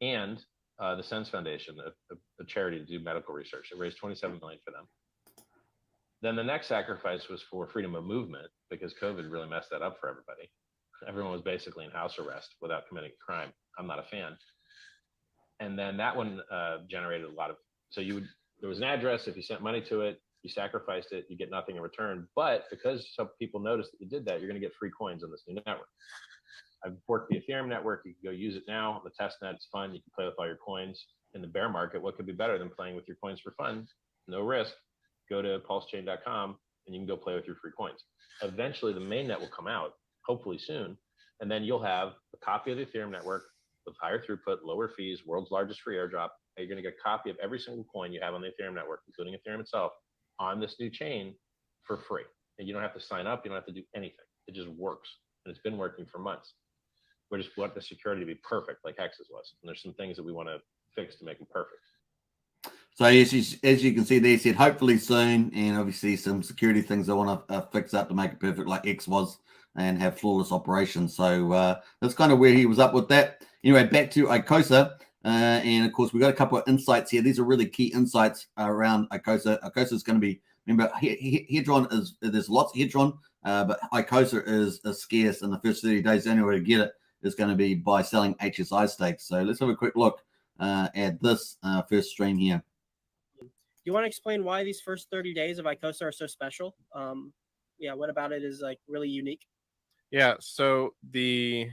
and the Sense Foundation, a charity to do medical research. It raised $27 million for them. Then the next sacrifice was for freedom of movement, because COVID really messed that up for everybody. Everyone was basically in house arrest without committing a crime. I'm not a fan. And then that one generated a lot of, so there was an address, if you sent money to it, you sacrificed it, you get nothing in return. But because some people noticed that you did that, you're going to get free coins on this new network. I've worked the Ethereum network. You can go use it now. The test net is fun. You can play with all your coins. In the bear market, what could be better than playing with your coins for fun? No risk. Go to pulsechain.com and you can go play with your free coins. Eventually, the mainnet will come out, hopefully soon. And then you'll have a copy of the Ethereum network with higher throughput, lower fees, world's largest free airdrop. You're going to get a copy of every single coin you have on the Ethereum network, including Ethereum itself, on this new chain for free. And you don't have to sign up. You don't have to do anything. It just works. And it's been working for months. We just want the security to be perfect, like Hex's was. And there's some things that we want to fix to make them perfect. So as you can see, they said hopefully soon, and obviously some security things I want to fix up to make it perfect, like X was, and have flawless operations. So that's kind of where he was up with that. Anyway, back to Icosa, and of course we got a couple of insights here. These are really key insights around Icosa. Icosa is going to be, remember, Hedron is, there's lots of Hedron, but Icosa is scarce in the first 30 days. The only way to get it is going to be by selling HSI stakes. So let's have a quick look at this first stream here. Do you want to explain why these first 30 days of Icosa are so special? Yeah, what about it is like really unique? Yeah, so the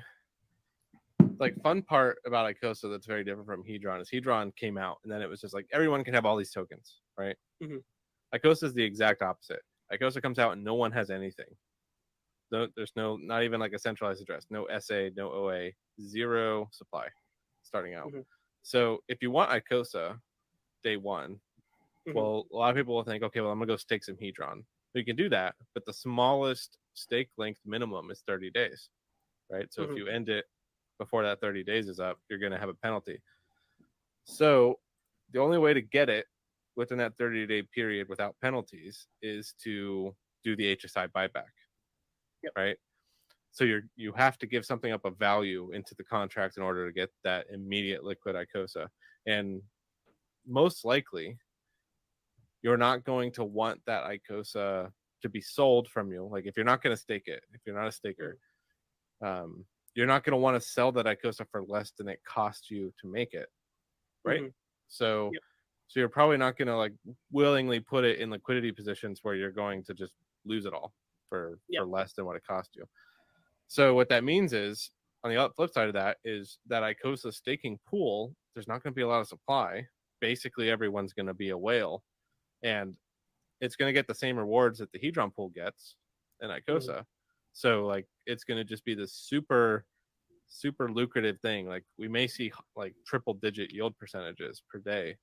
fun part about Icosa that's very different from Hedron is Hedron came out and then it was just like everyone can have all these tokens, right? Mm-hmm. Icosa is the exact opposite. Icosa comes out and no one has anything. There's not even like a centralized address, no SA, no OA, zero supply starting out. Mm-hmm. So if you want Icosa day one, mm-hmm. Well, a lot of people will think, okay, well, I'm gonna go stake some Hedron. You can do that, but the smallest stake length minimum is 30 days, right? So mm-hmm. If you end it before that 30 days is up, you're going to have a penalty. So the only way to get it within that 30-day period without penalties is to do the HSI buyback, yep. Right? So you have to give something up of value into the contract in order to get that immediate liquid Icosa. And most likely, you're not going to want that Icosa to be sold from you. Like if you're not going to stake it, if you're not a staker, you're not going to want to sell that Icosa for less than it costs you to make it, right? Mm-hmm. So, yep. So you're probably not going to like willingly put it in liquidity positions where you're going to just lose it all for less than what it cost you. So what that means is, on the flip side of that, is that Icosa staking pool, there's not going to be a lot of supply. Basically, everyone's going to be a whale. And it's going to get the same rewards that the Hedron pool gets in Icosa. Mm-hmm. So like it's going to just be this super, super lucrative thing. Like we may see like triple digit yield percentages per day.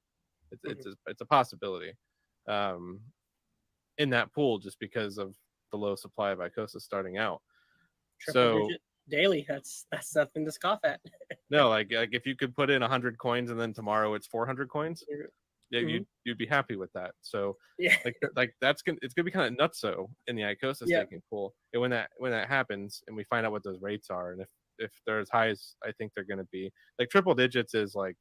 It's a possibility in that pool just because of the low supply of Icosa starting out. Triple digit daily. That's nothing to scoff at. No, like if you could put in 100 coins and then tomorrow it's 400 coins, yeah, Mhm. you'd be happy with that. So Yeah. like it's gonna be kind of nutso in the Icosa Yeah. staking pool. And when that happens and we find out what those rates are, and if they're as high as I think they're gonna be, like triple digits is like,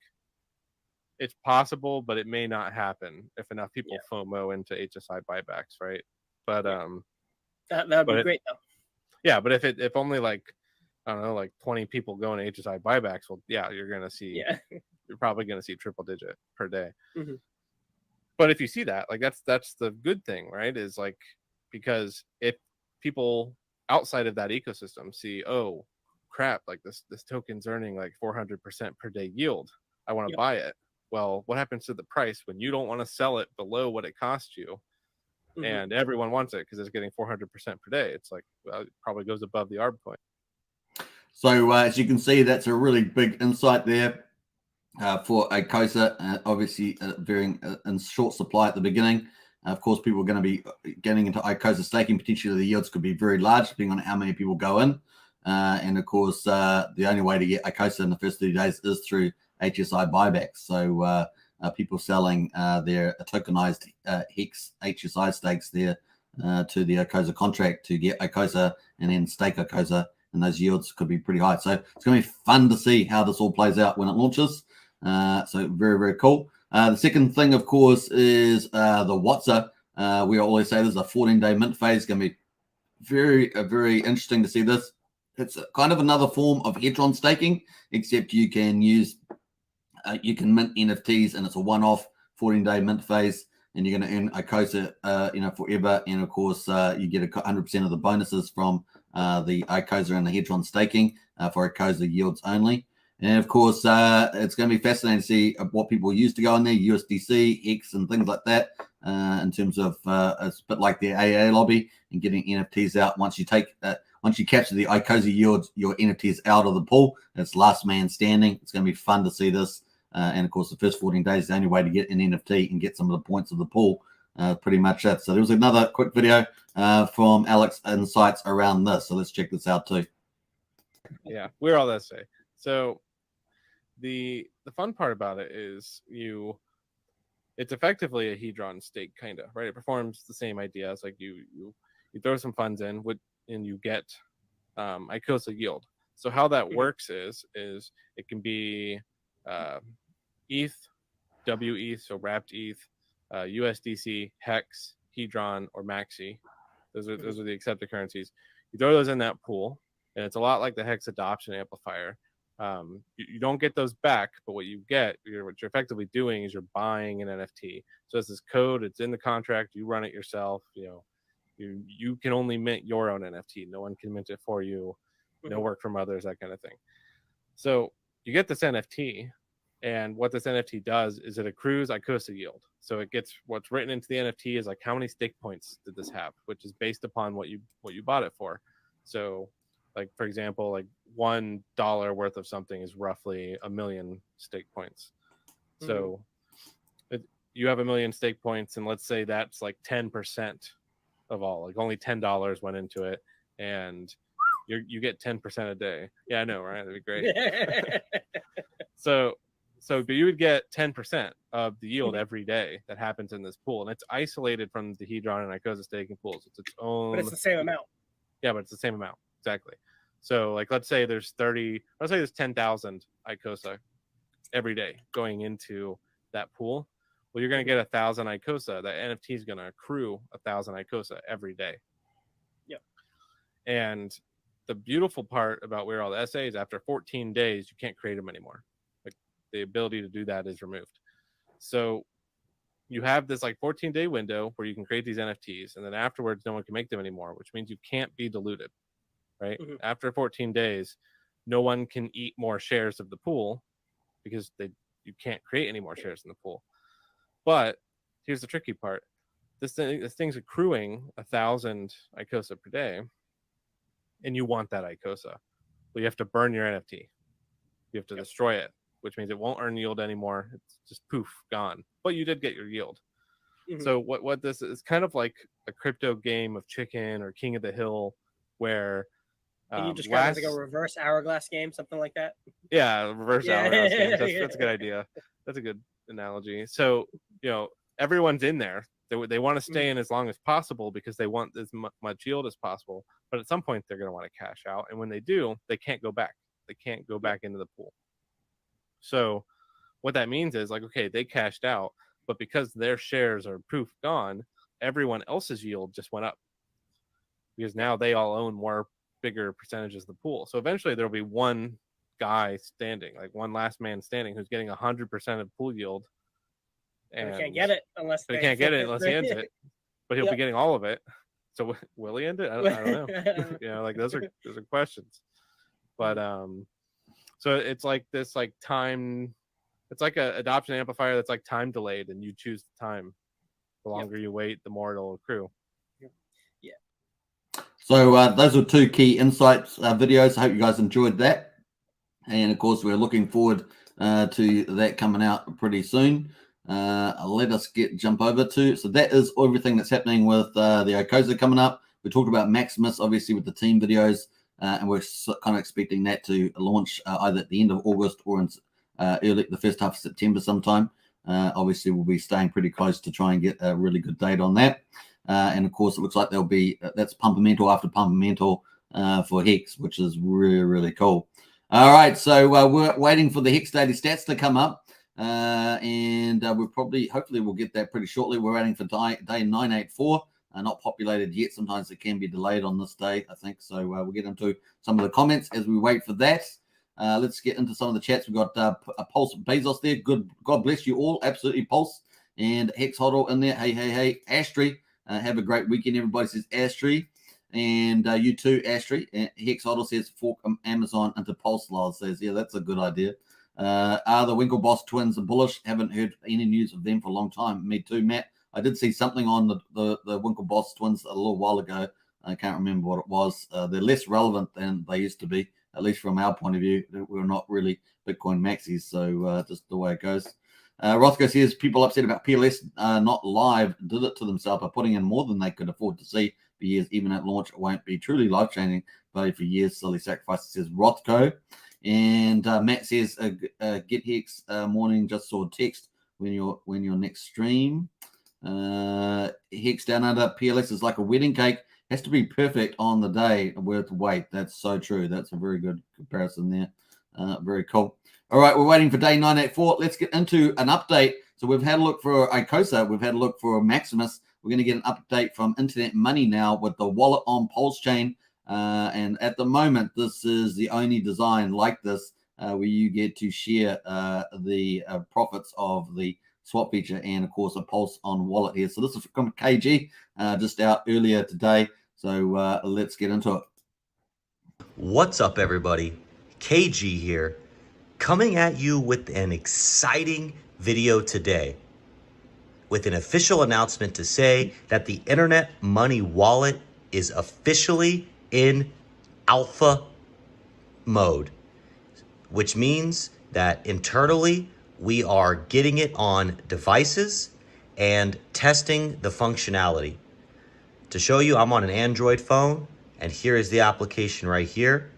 it's possible, but it may not happen if enough people FOMO into HSI buybacks, right? But that would be but great though. yeah, but if only like, I don't know, like 20 people go into HSI buybacks, well, yeah, you're probably gonna see triple digit per day. Mhm. But if you see that, like that's the good thing, right? Is like, because if people outside of that ecosystem see, oh crap, like this token's earning like 400% per day yield, I want to Yep. buy it. Well, what happens to the price when you don't want to sell it below what it cost you, Mhm. and everyone wants it because it's getting 400% per day? It's like, well, it probably goes above the ARB coin. So as you can see, that's a really big insight there for Icosa. Obviously, very in short supply at the beginning. Of course, people are going to be getting into Icosa staking. Potentially, the yields could be very large depending on how many people go in. And of course, the only way to get Icosa in the first 30 days is through HSI buybacks. So people selling their tokenized Hex HSI stakes there to the Icosa contract to get Icosa and then stake Icosa, and those yields could be pretty high. So it's going to be fun to see how this all plays out when it launches. So very, very cool. The second thing, of course, is the WhatsApp. We always say there's a 14-day mint phase. It's going to be very, very interesting to see this. It's kind of another form of Hedron staking, except you can use, you can mint NFTs, and it's a one-off 14-day mint phase, and you're going to earn Icosa, forever. And of course, you get 100% of the bonuses from the Icosa and the Hedron staking for Icosa yields only. And of course, it's going to be fascinating to see what people use to go in there, USDC, X, and things like that. In terms of it's a bit like the AA lobby and getting NFTs out. Once you capture the Icosa yield, your NFTs out of the pool. It's last man standing. It's going to be fun to see this. And of course, the first 14 days is the only way to get an NFT and get some of the points of the pool. Pretty much it. So there was another quick video from Alex Insights around this. So let's check this out too. Yeah, we're all that say. So the fun part about it is it's effectively a Hedron stake, kind of, right? It performs the same idea. It's like you throw some funds in and you get Icosa yield. So how that works is it can be ETH, WETH, so wrapped ETH, USDC, Hex, Hedron, or Maxi. Those are the accepted currencies. You throw those in that pool, and it's a lot like the Hex adoption amplifier. You don't get those back, but what you're effectively doing is you're buying an NFT. So it's this code, it's in the contract, you run it yourself. You can only mint your own NFT. No one can mint it for you. No work from others, that kind of thing. So you get this NFT, and what this NFT does is it accrues Icosa yield. So it gets, what's written into the NFT is like, how many stake points did this have, which is based upon what you bought it for. So like, for example, like $1 worth of something is roughly 1 million stake points. So you have 1 million stake points, and let's say that's like 10% of all, like only $10 went into it, and you get 10% a day. Yeah, I know, right? That'd be great. But you would get 10% of the yield every day that happens in this pool, and it's isolated from the Hedron and Icosa staking pools. It's its own. But it's the same amount. Yeah, but it's the same amount, exactly. So like, let's say there's 10,000 Icosa every day going into that pool. Well, you're going to get 1,000 Icosa. That NFT is going to accrue 1,000 Icosa every day. Yep. And the beautiful part about Where All the SA is after 14 days, you can't create them anymore. Like, the ability to do that is removed. So you have this like 14-day window where you can create these NFTs, and then afterwards, no one can make them anymore, which means you can't be diluted. Right? After 14 days, no one can eat more shares of the pool because you can't create any more shares in the pool. But here's the tricky part. This thing's accruing 1,000 Icosa per day, and you want that Icosa. Well, you have to burn your NFT. You have to destroy it, which means it won't earn yield anymore. It's just poof, gone. But you did get your yield. So what this is kind of like a crypto game of chicken or King of the Hill, where Can you describe it as like a reverse hourglass game, something like that? Yeah, reverse hourglass games. That's a good idea. That's a good analogy. So, everyone's in there. They want to stay in as long as possible because they want as much yield as possible. But at some point, they're going to want to cash out. And when they do, they can't go back. They can't go back into the pool. So what that means is, like, okay, they cashed out, but because their shares are poof gone, everyone else's yield just went up because now they all own more bigger percentages of the pool. So eventually there'll be one guy standing, like one last man standing, who's getting 100% of pool yield. And they can't get it unless he ends it, but he'll be getting all of it. So will he end it? I don't know. Like those are questions. But so it's like this, like time. It's like a adoption amplifier that's like time delayed, and you choose the time. The longer you wait, the more it'll accrue. Yeah. So those are two key insights videos. I hope you guys enjoyed that. And of course, we're looking forward to that coming out pretty soon. Let us jump over to. So that is everything that's happening with the Icosa coming up. We talked about Maximus, obviously, with the team videos, and we're kind of expecting that to launch either at the end of August or in early the first half of September sometime. Obviously, we'll be staying pretty close to try and get a really good date on that. And of course, it looks like there'll be that's Pumpamental after Pumpamental for Hex, which is really, really cool. All right, so we're waiting for the Hex daily stats to come up, and hopefully we'll get that pretty shortly. We're waiting for day 984, not populated yet. Sometimes it can be delayed on this day, I think. So we'll get into some of the comments as we wait for that. Let's get into some of the chats. We've got Pulse Bezos there. Good, God bless you all. Absolutely, Pulse and Hex Hodl in there. Hey, Astri. Have a great weekend, everybody, says Astri. And you too, Astri. Hex Hodl says fork Amazon into Pulse Laws. Says, yeah, that's a good idea. Are the Winklevoss twins bullish? Haven't heard any news of them for a long time. Me too, Matt. I did see something on the Winklevoss twins a little while ago. I can't remember what it was. They're less relevant than they used to be, at least from our point of view. We're not really Bitcoin maxis, so just the way it goes. Rothko says people upset about PLS not live did it to themselves by putting in more than they could afford to see for years. Even at launch, it won't be truly life-changing, but for years, silly sacrifice, says Rothko. And Matt says, get Hex morning, just saw text when your next stream. Hex down under PLS is like a wedding cake. Has to be perfect on the day worth wait. That's so true. That's a very good comparison there. Very cool. All right, we're waiting for day 984. Let's get into an update. So we've had a look for Icosa. We've had a look for Maximus. We're going to get an update from Internet Money now with the wallet on Pulsechain. And at the moment, this is the only design like this where you get to share the profits of the swap feature and, of course, a Pulse on wallet here. So this is from KG, just out earlier today. So let's get into it. What's up, everybody? KG here, coming at you with an exciting video today with an official announcement to say that the Internet Money wallet is officially in alpha mode, which means that internally we are getting it on devices and testing the functionality. To show you, I'm on an Android phone, and here is the application right here.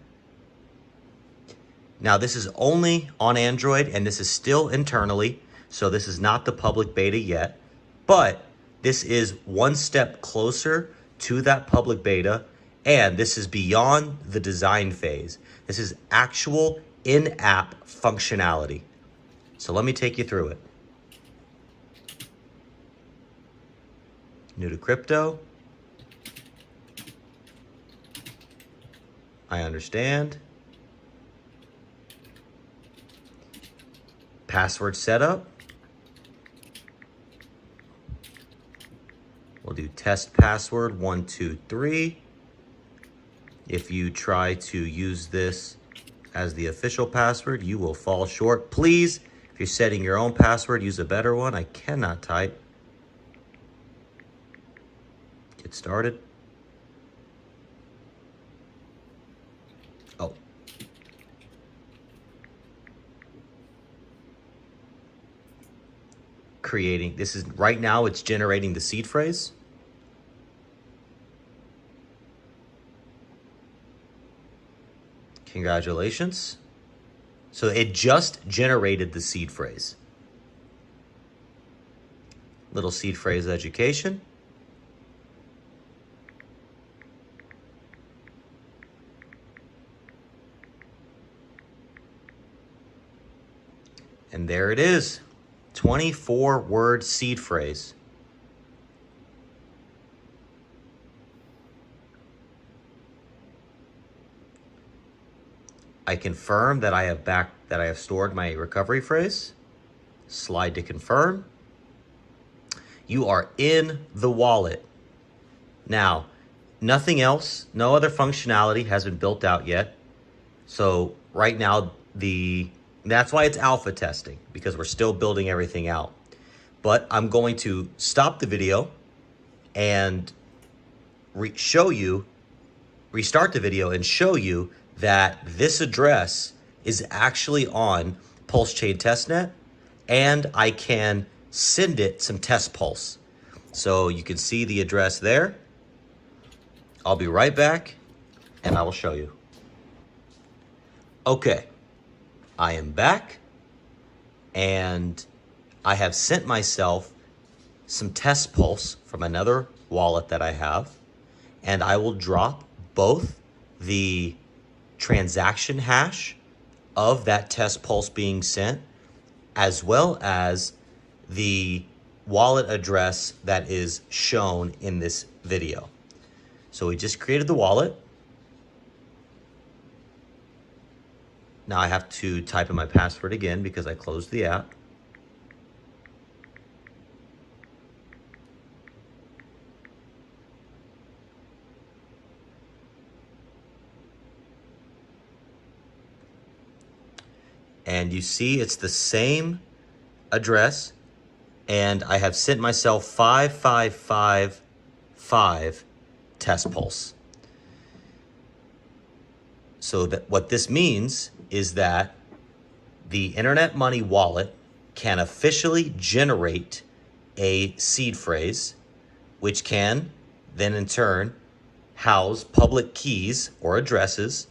Now, this is only on Android, and this is still internally, so this is not the public beta yet, but this is one step closer to that public beta, and this is beyond the design phase. This is actual in-app functionality. So let me take you through it. New to crypto. I understand. Password setup. We'll do test password 123. If you try to use this as the official password, you will fall short. Please, if you're setting your own password, use a better one. I cannot type. Get started. Oh. Creating, this is right now, it's generating the seed phrase. Congratulations. So it just generated the seed phrase. Little seed phrase education. And there it is, 24-word seed phrase. I confirm that I have stored my recovery phrase. Slide to confirm. You are in the wallet. Now, nothing else, no other functionality has been built out yet. So right now, that's why it's alpha testing, because we're still building everything out. But I'm going to stop the video and restart the video and show you that this address is actually on Pulsechain testnet, and I can send it some test pulse. So you can see the address there. I'll be right back and I will show you. Okay, I am back and I have sent myself some test pulse from another wallet that I have, and I will drop both the transaction hash of that test pulse being sent, as well as the wallet address that is shown in this video. So we just created the wallet. Now I have to type in my password again because I closed the app. And you see it's the same address, and I have sent myself 5555 test pulse. So that what this means is that the Internet Money wallet can officially generate a seed phrase, which can then in turn house public keys or addresses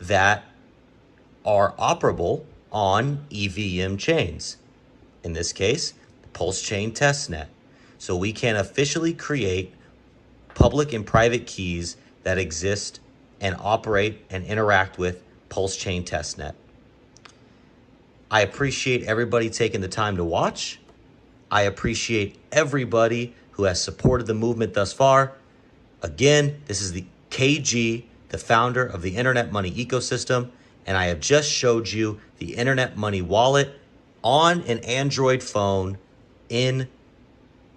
that are operable on EVM chains. In this case, the Pulsechain testnet. So we can officially create public and private keys that exist and operate and interact with Pulsechain testnet. I appreciate everybody taking the time to watch. I appreciate everybody who has supported the movement thus far. Again, this is the KG, the founder of the Internet Money ecosystem, and I have just showed you the Internet Money wallet on an Android phone in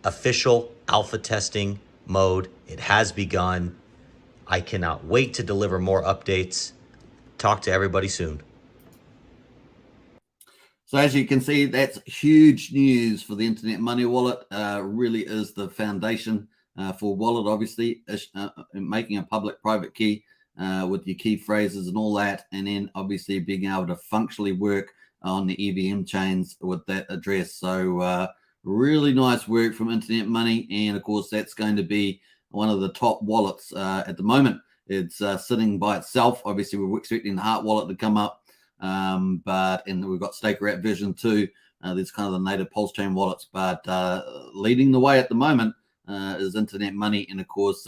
official alpha testing mode. It has begun. I cannot wait to deliver more updates. Talk to everybody soon. So as you can see, that's huge news for the Internet Money wallet. Really is the foundation for wallet, obviously, making a public-private key with your key phrases and all that, and then obviously being able to functionally work on the EVM chains with that address. So really nice work from Internet Money, and of course that's going to be one of the top wallets at the moment. It's sitting by itself. Obviously we're expecting the Heart wallet to come up, and we've got Staker App version 2. There's kind of the native Pulsechain wallets, but leading the way at the moment is Internet Money, and of course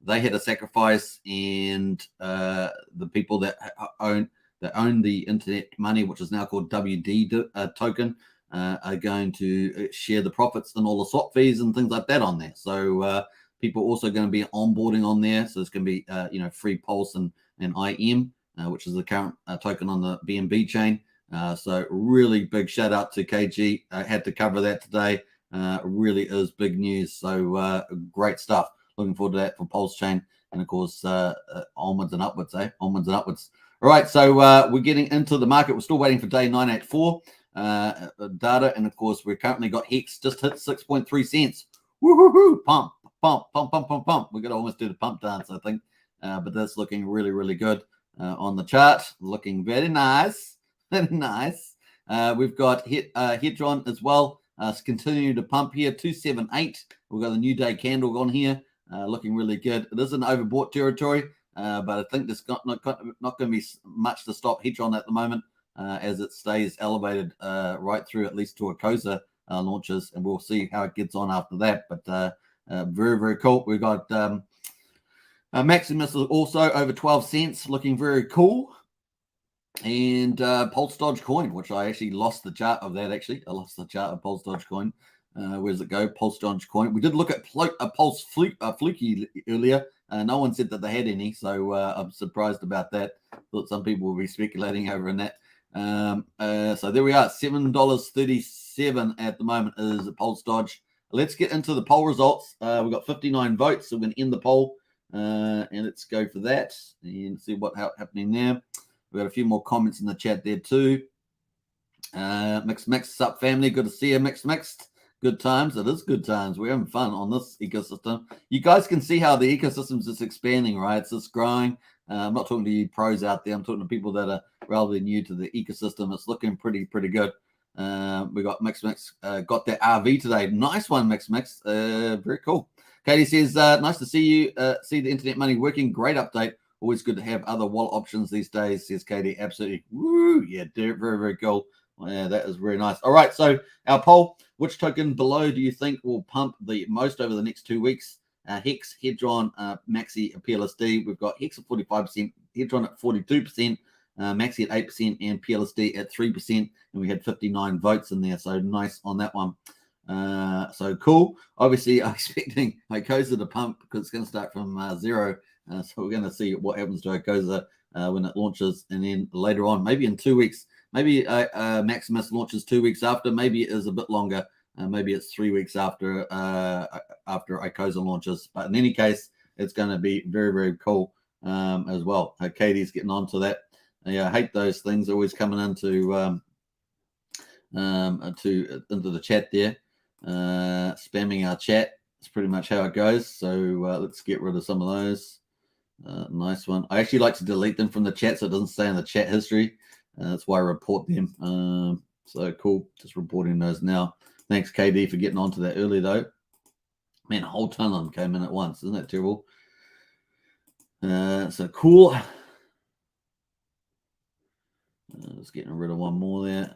they had a sacrifice, and the people that own the Internet Money, which is now called WD token, are going to share the profits and all the swap fees and things like that on there. So people are also going to be onboarding on there. So it's going to be free Pulse and IM, which is the current token on the BNB chain. So really big shout out to KG. I had to cover that today. Really is big news. So great stuff. Looking forward to that for Pulsechain, and of course onwards and upwards, onwards and upwards. All right, so we're getting into the market. We're still waiting for day 984 data, and of course we're currently got Hex just hit 6.3 cents. Woo-hoo-hoo! Pump, pump, pump, pump, pump, pump. We're gonna almost do the pump dance, I think, but that's looking really, really good on the chart. Looking very nice, very nice. We've got Hedron as well. Continuing to pump here, 278. We've got a new day candle on here. Looking really good. It is in overbought territory, but I think there's not going to be much to stop Hedron at the moment, as it stays elevated right through at least to Icosa launches, and we'll see how it gets on after that. But very, very cool. We've got Maximus is also over 12 cents, looking very cool. And Pulse Dogecoin, which I actually lost the chart of that. Actually, I lost the chart of Pulse Dogecoin. Where does it go? Pulse Dogecoin. We did look at Pulse Fluky earlier. No one said that they had any, so I'm surprised about that. Thought some people will be speculating over in that. So there we are, $7.37 at the moment is the Pulse Dodge. Let's get into the poll results. We've got 59 votes, so we're going to end the poll, and let's go for that and see what's happening there. We've got a few more comments in the chat there too. Mixed up family, good to see you. Mixed. Good times. It is good times. We're having fun on this ecosystem. You guys can see how the ecosystem is just expanding, right? It's just growing. I'm not talking to you pros out there. I'm talking to people that are relatively new to the ecosystem. It's looking pretty good. We got Mix, got that RV today. Nice one, Mix. Very cool. Katie says, nice to see you. See the internet money working. Great update. Always good to have other wallet options these days, says Katie. Absolutely. Woo. Yeah, very, very cool. Yeah, that is very nice. All right, so our poll, which token below do you think will pump the most over the next 2 weeks? Hex, Hedron, Maxi, PLSD. We've got Hex at 45%, Hedron at 42%, Maxi at 8%, and PLSD at 3%. And we had 59 votes in there, so nice on that one. So cool. Obviously, I'm expecting Icosa to pump because it's going to start from zero. So we're going to see what happens to Icosa when it launches, and then later on, maybe in 2 weeks. Maybe Maximus launches 2 weeks after. Maybe it is a bit longer. Maybe it's 3 weeks after Icosa launches. But in any case, it's going to be very, very cool as well. Katie's getting onto that. Yeah, I hate those things always coming into the chat there, spamming our chat. It's pretty much how it goes. So let's get rid of some of those. Nice one. I actually like to delete them from the chat so it doesn't stay in the chat history. That's why I report them. So cool. Just reporting those now. Thanks, KD, for getting onto that early, though. Man, a whole ton of them came in at once. Isn't that terrible? So cool. Just getting rid of one more there.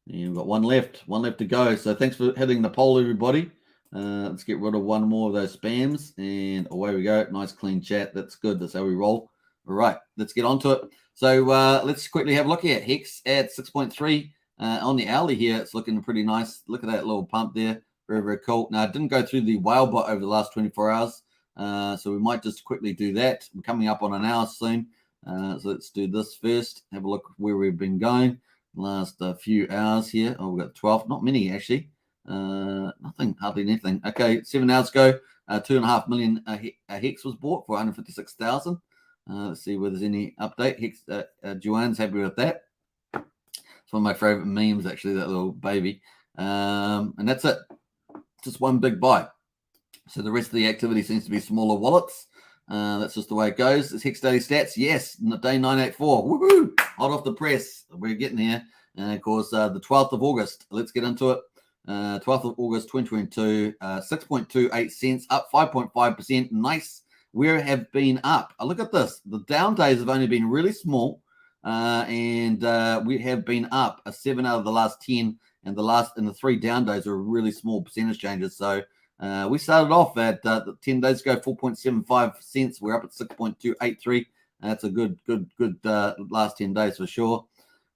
And we've got one left to go. So thanks for hitting the poll, everybody. Let's get rid of one more of those spams, and away we go. Nice clean chat. That's good. That's how we roll. All right, let's get on to it. So let's quickly have a look here. Hex at 6.3 on the hourly here. It's looking pretty nice. Look at that little pump there. Very, very cool. Now, I didn't go through the whale bot over the last 24 hours, so we might just quickly do that. We're coming up on an hour soon, so let's do this first. Have a look where we've been going the last few hours here. Oh, we've got 12. Not many, actually. Nothing, hardly anything. Okay, 7 hours ago, 2.5 million Hex was bought for 156,000. Let's see whether there's any update. Hex, Joanne's happy with that. It's one of my favorite memes, actually, that little baby. And that's it. Just one big buy. So the rest of the activity seems to be smaller wallets. That's just the way it goes. It's Hex Daily Stats. Yes, day 984. Woohoo! Hot off the press. We're getting here. And of course, the 12th of August. Let's get into it. 12th of August 2022. 6.28 cents, up 5.5%. Nice. We have been up. Look at this. The down days have only been really small, and we have been up 7 out of the last 10, and the 3 down days are really small percentage changes. So we started off at 10 days ago, 4.75 cents. We're up at 6.283. That's a good last 10 days for sure.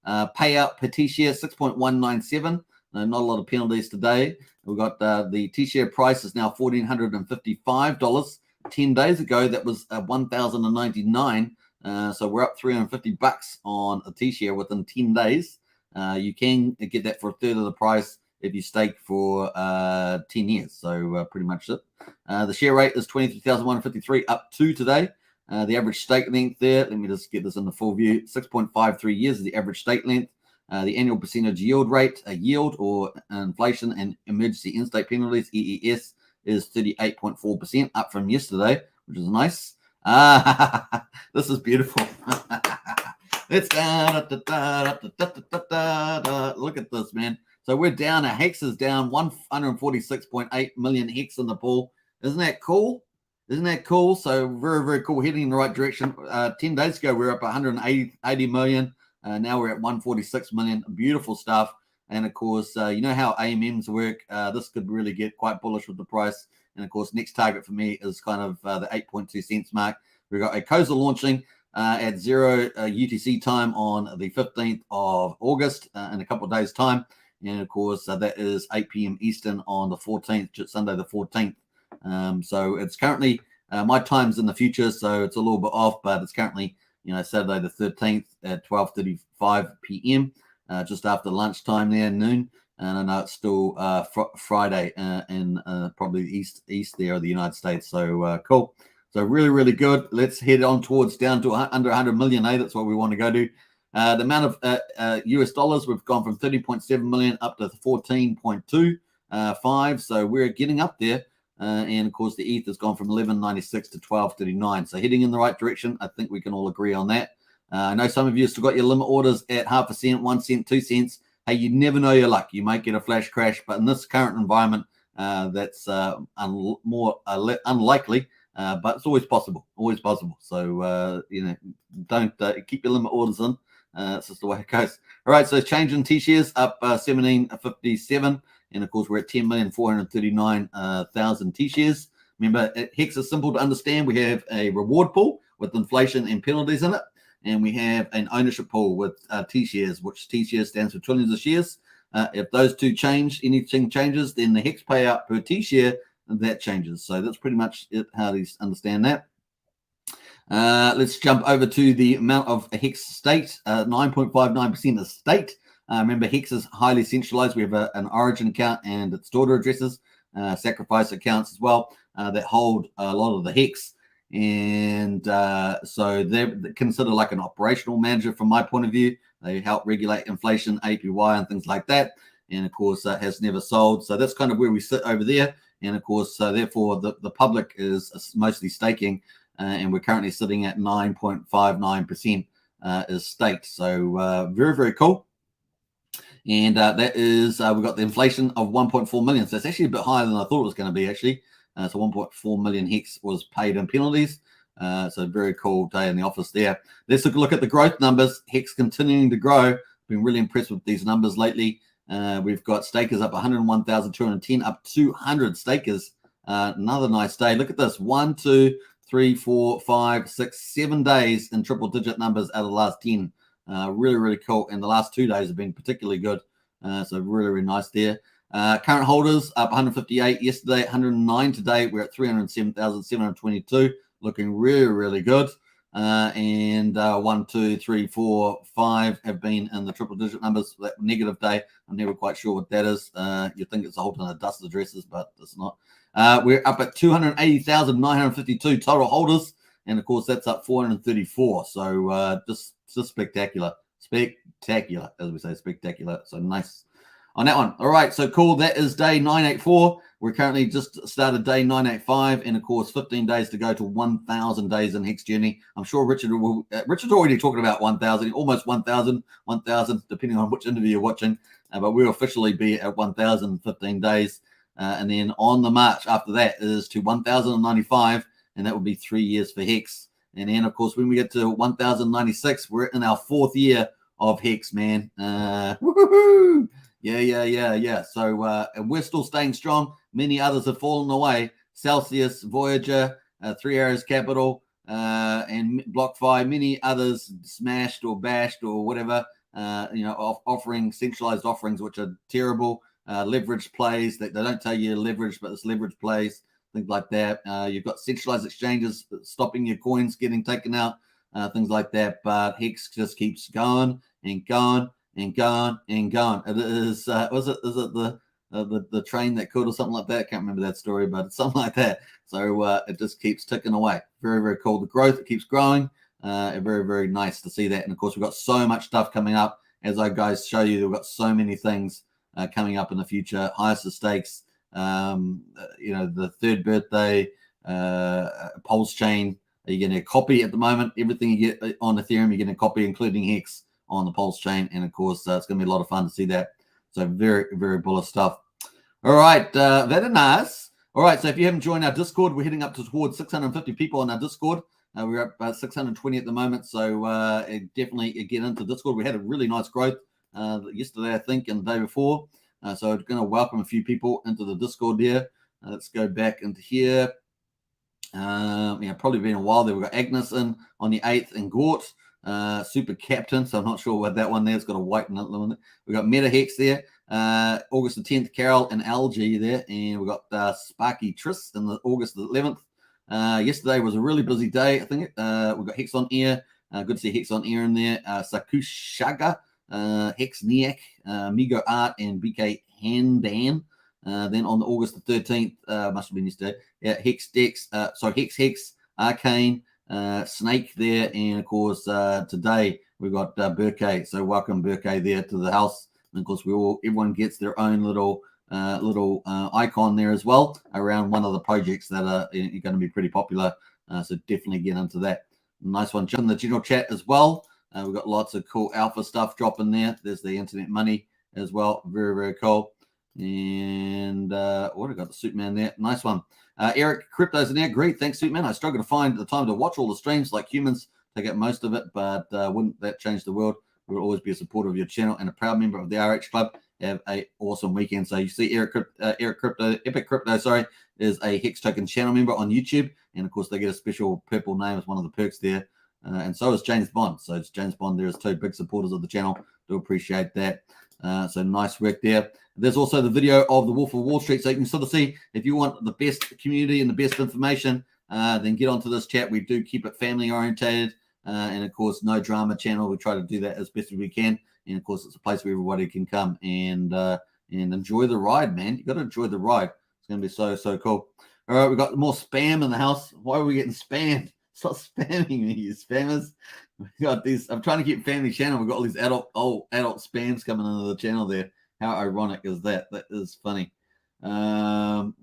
Payout per T-share 6.197. Not a lot of penalties today. We've got the T-share price is now $1,455. 10 days ago, that was $1,099. So we're up $350 on a T-share within 10 days. You can get that for a third of the price if you stake for 10 years. So pretty much it. The share rate is 23,153, up 2 today. The average stake length there, let me just get this in the full view, 6.53 years is the average stake length. The annual percentage yield rate, yield or inflation and emergency in-state penalties, EES, is 38.4%, up from yesterday, which is nice. This is beautiful. It's look at this, man. So we're down. Our Hex is down 146.8 million Hex in the pool. Isn't that cool? Isn't that cool? So very, very cool. Heading in the right direction. 10 days ago, we were up 180 million. Now we're at 146 million. Beautiful stuff. And of course, you know how AMMs work. This could really get quite bullish with the price. And of course, next target for me is kind of the 8.2 cents mark. We've got Icosa launching at 0 UTC time on the 15th of August in a couple of days' time. And of course, that is 8 p.m. Eastern on the 14th, Sunday the 14th. So it's currently my time's in the future, so it's a little bit off, but it's currently, Saturday the 13th at 12:35 p.m. Just after lunchtime there, noon. And I know it's still Friday in probably the east there of the United States. So cool. So really, really good. Let's head on towards down to under 100 million. That's what we want to go to. The amount of US dollars, we've gone from 30.7 million up to 14.25. So we're getting up there. And of course, the ETH has gone from 11.96 to 12.39. So heading in the right direction. I think we can all agree on that. I know some of you have still got your limit orders at 0.5 cent, 1 cent, 2 cents. Hey, you never know your luck. You might get a flash crash, but in this current environment, that's more unlikely. But it's always possible. Always possible. So don't keep your limit orders in. That's just the way it goes. All right, so change in T-shares up 17.57. And of course, we're at 10,439,000 T-shares. Remember, Hex is simple to understand. We have a reward pool with inflation and penalties in it. And we have an ownership pool with T-shares, which T-shares stands for trillions of shares. If those two change, anything changes, then the Hex payout per T-share, that changes. So that's pretty much it, how to understand that. Let's jump over to the amount of Hex state, 9.59% is state. Remember, Hex is highly centralized. We have an origin account and its daughter addresses, sacrifice accounts as well, that hold a lot of the Hex. And so they're considered like an operational manager from my point of view. They help regulate inflation, APY, and things like that. And of course, has never sold. So that's kind of where we sit over there. And of course, therefore, the public is mostly staking. And we're currently sitting at 9.59% is staked. So very, very cool. And that is, we've got the inflation of 1.4 million. So it's actually a bit higher than I thought it was going to be, actually. So 1.4 million Hex was paid in penalties. So very cool day in the office there. Let's look at the growth numbers. Hex continuing to grow. Been really impressed with these numbers lately. We've got stakers up 101,210, up 200 stakers. Another nice day. Look at this. 1, 2, 3, 4, 5, 6, 7 days in triple digit numbers out of the last 10. Really, really cool. And the last 2 days have been particularly good. So really, really nice there. Current holders up 158 yesterday, 109 today. We're at 307,722. Looking really, really good. And 1, 2, 3, 4, 5 have been in the triple digit numbers. That negative day, I'm never quite sure what that is. You think it's a whole ton of dust addresses, but it's not. We're up at 280,952 total holders. And of course, that's up 434. So just spectacular. Spectacular, as we say, spectacular. So nice on that one. All right, so cool. That is day 984. We're currently just started day 985, and of course, 15 days to go to 1,000 days in Hex journey. I'm sure Richard's already talking about 1,000, almost 1,000, depending on which interview you're watching. But we'll officially be at 1,000 15 days. And then on the march after that is to 1,095, and that will be 3 years for Hex. And then, of course, when we get to 1,096, we're in our 4th year of Hex, man. Woohoo! Yeah. So and we're still staying strong. Many others have fallen away. Celsius, Voyager, 3 Arrows Capital, and BlockFi. Many others smashed or bashed or whatever. Offering centralized offerings which are terrible. Leverage plays that they don't tell you leverage, but it's leverage plays, things like that. You've got centralized exchanges stopping your coins getting taken out, things like that. But Hex just keeps going and going and going and going. It is, is it the train that could or something like that? I can't remember that story, but it's something like that. So it just keeps ticking away. Very, very cool. The growth, it keeps growing. Very, very nice to see that. And of course, we've got so much stuff coming up. As I guys show you, we've got so many things coming up in the future. Highest of stakes, the 3rd birthday, Pulsechain. You're getting a copy at the moment. Everything you get on Ethereum, you're getting a copy, including Hex on the Pulsechain. And of course, it's going to be a lot of fun to see that. So very, very bullish stuff. All right, very nice. All right, so if you haven't joined our Discord, we're heading up towards 650 people on our Discord. We're at about 620 at the moment, so definitely get into Discord. We had a really nice growth yesterday, I think, and the day before. So I'm going to welcome a few people into the Discord here. Let's go back into here. Probably been a while there. We've got Agnes in on the 8th and Gort, Super Captain. So I'm not sure what that one there. It's got a white note on it. We've got Meta Hex there. August the 10th, Carol and Algae there. And we've got Sparky Tris in the August the 11th. Yesterday was a really busy day. I think we've got Hex on Air. Good to see Hex on Air in there. Sakushaga, Hex Niak, Migo Art, and BK Handan. Then on August the 13th, must have been yesterday, Hex Dex, Hex, Arcane, Snake there, and of course today we've got Burkay. So welcome Burkay there to the house. And of course everyone gets their own little icon there as well around one of the projects that are going to be pretty popular. So definitely get into that. Nice one. Jump in the general chat as well. We've got lots of cool alpha stuff dropping there. There's the internet money as well. Very, very cool. And what I got the Superman there. Nice one. Eric Crypto's in there. Great. Thanks, Superman. I struggle to find the time to watch all the streams like humans to get most of it, but wouldn't that change the world? We'll always be a supporter of your channel and a proud member of the RH Club. Have a awesome weekend. So you see Epic Crypto, is a Hex Token channel member on YouTube. And of course, they get a special purple name as one of the perks there. And so is James Bond. So it's James Bond. There's two big supporters of the channel. Do appreciate that. So nice work there. There's also the video of the Wolf of Wall Street. So you can sort of see if you want the best community and the best information, then get onto this chat. We do keep it family orientated. And of course, no drama channel. We try to do that as best as we can. And of course, it's a place where everybody can come and enjoy the ride, man. You got to enjoy the ride. It's going to be so cool. All right, we've got more spam in the house. Why are we getting spammed? Stop spamming me, you spammers. We got these. I'm trying to keep family channel. We've got all these adult spams coming into the channel there. How ironic is that? That is funny. All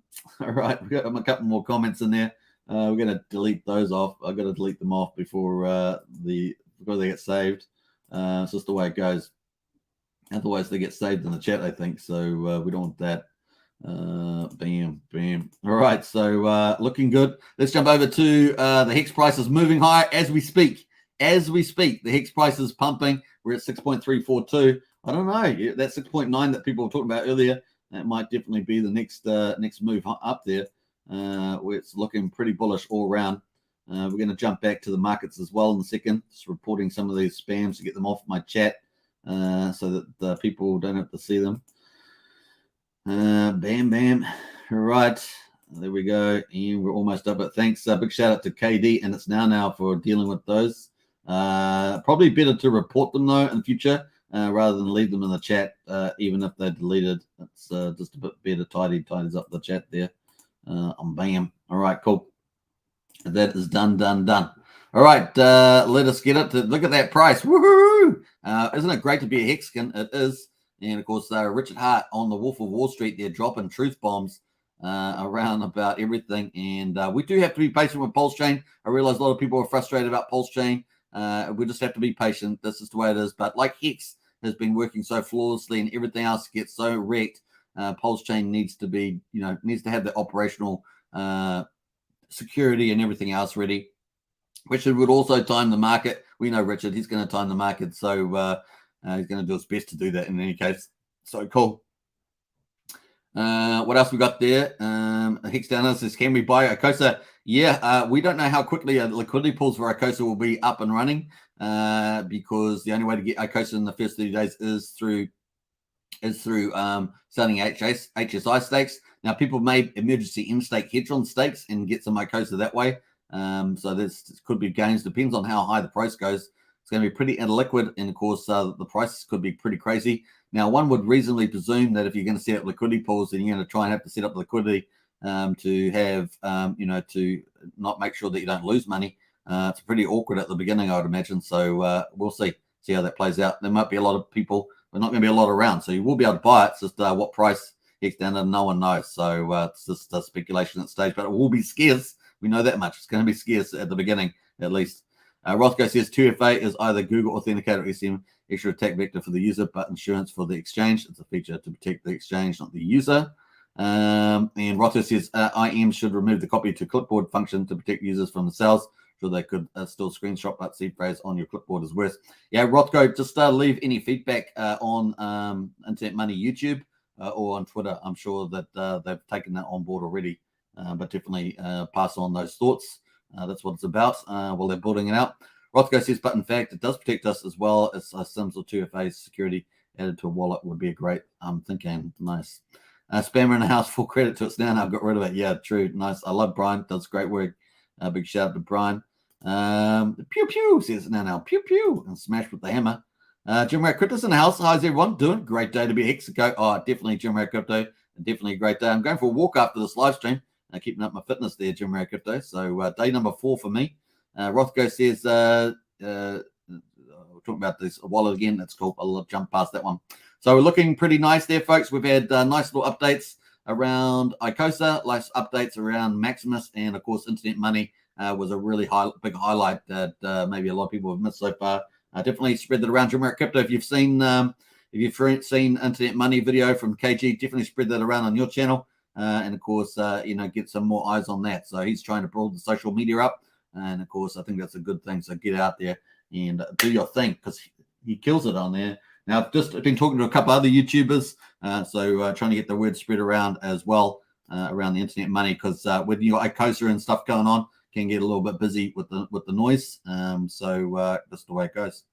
right, we've got a couple more comments in there. We're going to delete those off. I've got to delete them off before they get saved. It's just the way it goes. Otherwise, they get saved in the chat, I think. So we don't want that. Bam. All right, so looking good. Let's jump over to the Hex price is moving higher as we speak. The Hex price is pumping. We're at 6.342. I don't know. That 6.9 that people were talking about earlier, that might definitely be the next move up there. Where it's looking pretty bullish all around. We're going to jump back to the markets as well in a second. Just reporting some of these spams to get them off my chat so that the people don't have to see them. Bam. All right. There we go. And we're almost up. But thanks. Big shout out to KD and it's now for dealing with those. Probably better to report them though in the future rather than leave them in the chat even if they're deleted. It's just a bit better. Tidies up the chat there. Bam. All right, cool. That is done. All right, let us get it. Look at that price. Woohoo! Isn't it great to be a Hexkin? It is. And of course, Richard Hart on the Wolf of Wall Street, they're dropping truth bombs around about everything. And we do have to be patient with Pulsechain. I realize a lot of people are frustrated about Pulsechain. We just have to be patient. This is the way it is. But like Hex has been working so flawlessly and everything else gets so wrecked, Pulsechain needs to have the operational security and everything else ready. Richard would also time the market. We know Richard, he's going to time the market. So he's going to do his best to do that in any case. So cool. What else we got there? Hex down there says, can we buy Icosa? Yeah, we don't know how quickly liquidity pools for Icosa will be up and running because the only way to get Icosa in the first 30 days is through selling HSI stakes. Now, people made emergency in-stake Hedron stakes and get some Icosa that way. So this could be gains. Depends on how high the price goes. It's going to be pretty illiquid, and of course, the prices could be pretty crazy. Now, one would reasonably presume that if you're going to set up liquidity pools, then you're going to try and have to set up liquidity to have, to not make sure that you don't lose money. It's pretty awkward at the beginning, I would imagine. So we'll see how that plays out. There might be a lot of people. There's not going to be a lot around, so you will be able to buy it. It's just what price Hex down there, no one knows. So it's just speculation at stage, but it will be scarce. We know that much. It's going to be scarce at the beginning, at least. Rothko says 2FA is either Google Authenticator or SM, extra attack vector for the user, but insurance for the exchange. It's a feature to protect the exchange, not the user. And Rotto says IM should remove the copy to clipboard function to protect users from the sales. Sure, they could still screenshot, but seed phrase on your clipboard is worse. Yeah, Rotko, just leave any feedback on Internet Money YouTube or on Twitter. I'm sure that they've taken that on board already, but definitely pass on those thoughts. That's what it's about while they're building it out. Rothko says, but in fact, it does protect us as well as SIMs or 2FA security added to a wallet would be a great thinking. Nice. Spammer in the house, full credit to us now. I've got rid of it. Yeah, true. Nice. I love Brian. Does great work. Big shout out to Brian. Pew pew says now pew pew and smash with the hammer. Jim Ray Crypto's in the house. How's everyone doing? Great day to be Hexico. Oh, definitely Jim Ray Crypto. Definitely a great day. I'm going for a walk after this live stream. Keeping up my fitness there, Jim Ray Crypto. So day number 4 for me. Rothko says we're talking about this wallet again. That's cool. I'll jump past that one. So we're looking pretty nice there, folks. We've had nice little updates around Icosa, nice updates around Maximus, and of course, Internet Money was a really big highlight that maybe a lot of people have missed so far. Definitely spread that around. Jim Ray Crypto, if you've seen Internet Money video from KG, definitely spread that around on your channel. And of course, get some more eyes on that. So he's trying to build the social media up. And of course, I think that's a good thing. So get out there and do your thing because he kills it on there. Now, I've just been talking to a couple other YouTubers. So trying to get the word spread around as well around the Internet Money because with your Icosa and stuff going on, can get a little bit busy with the noise. So that's the way it goes.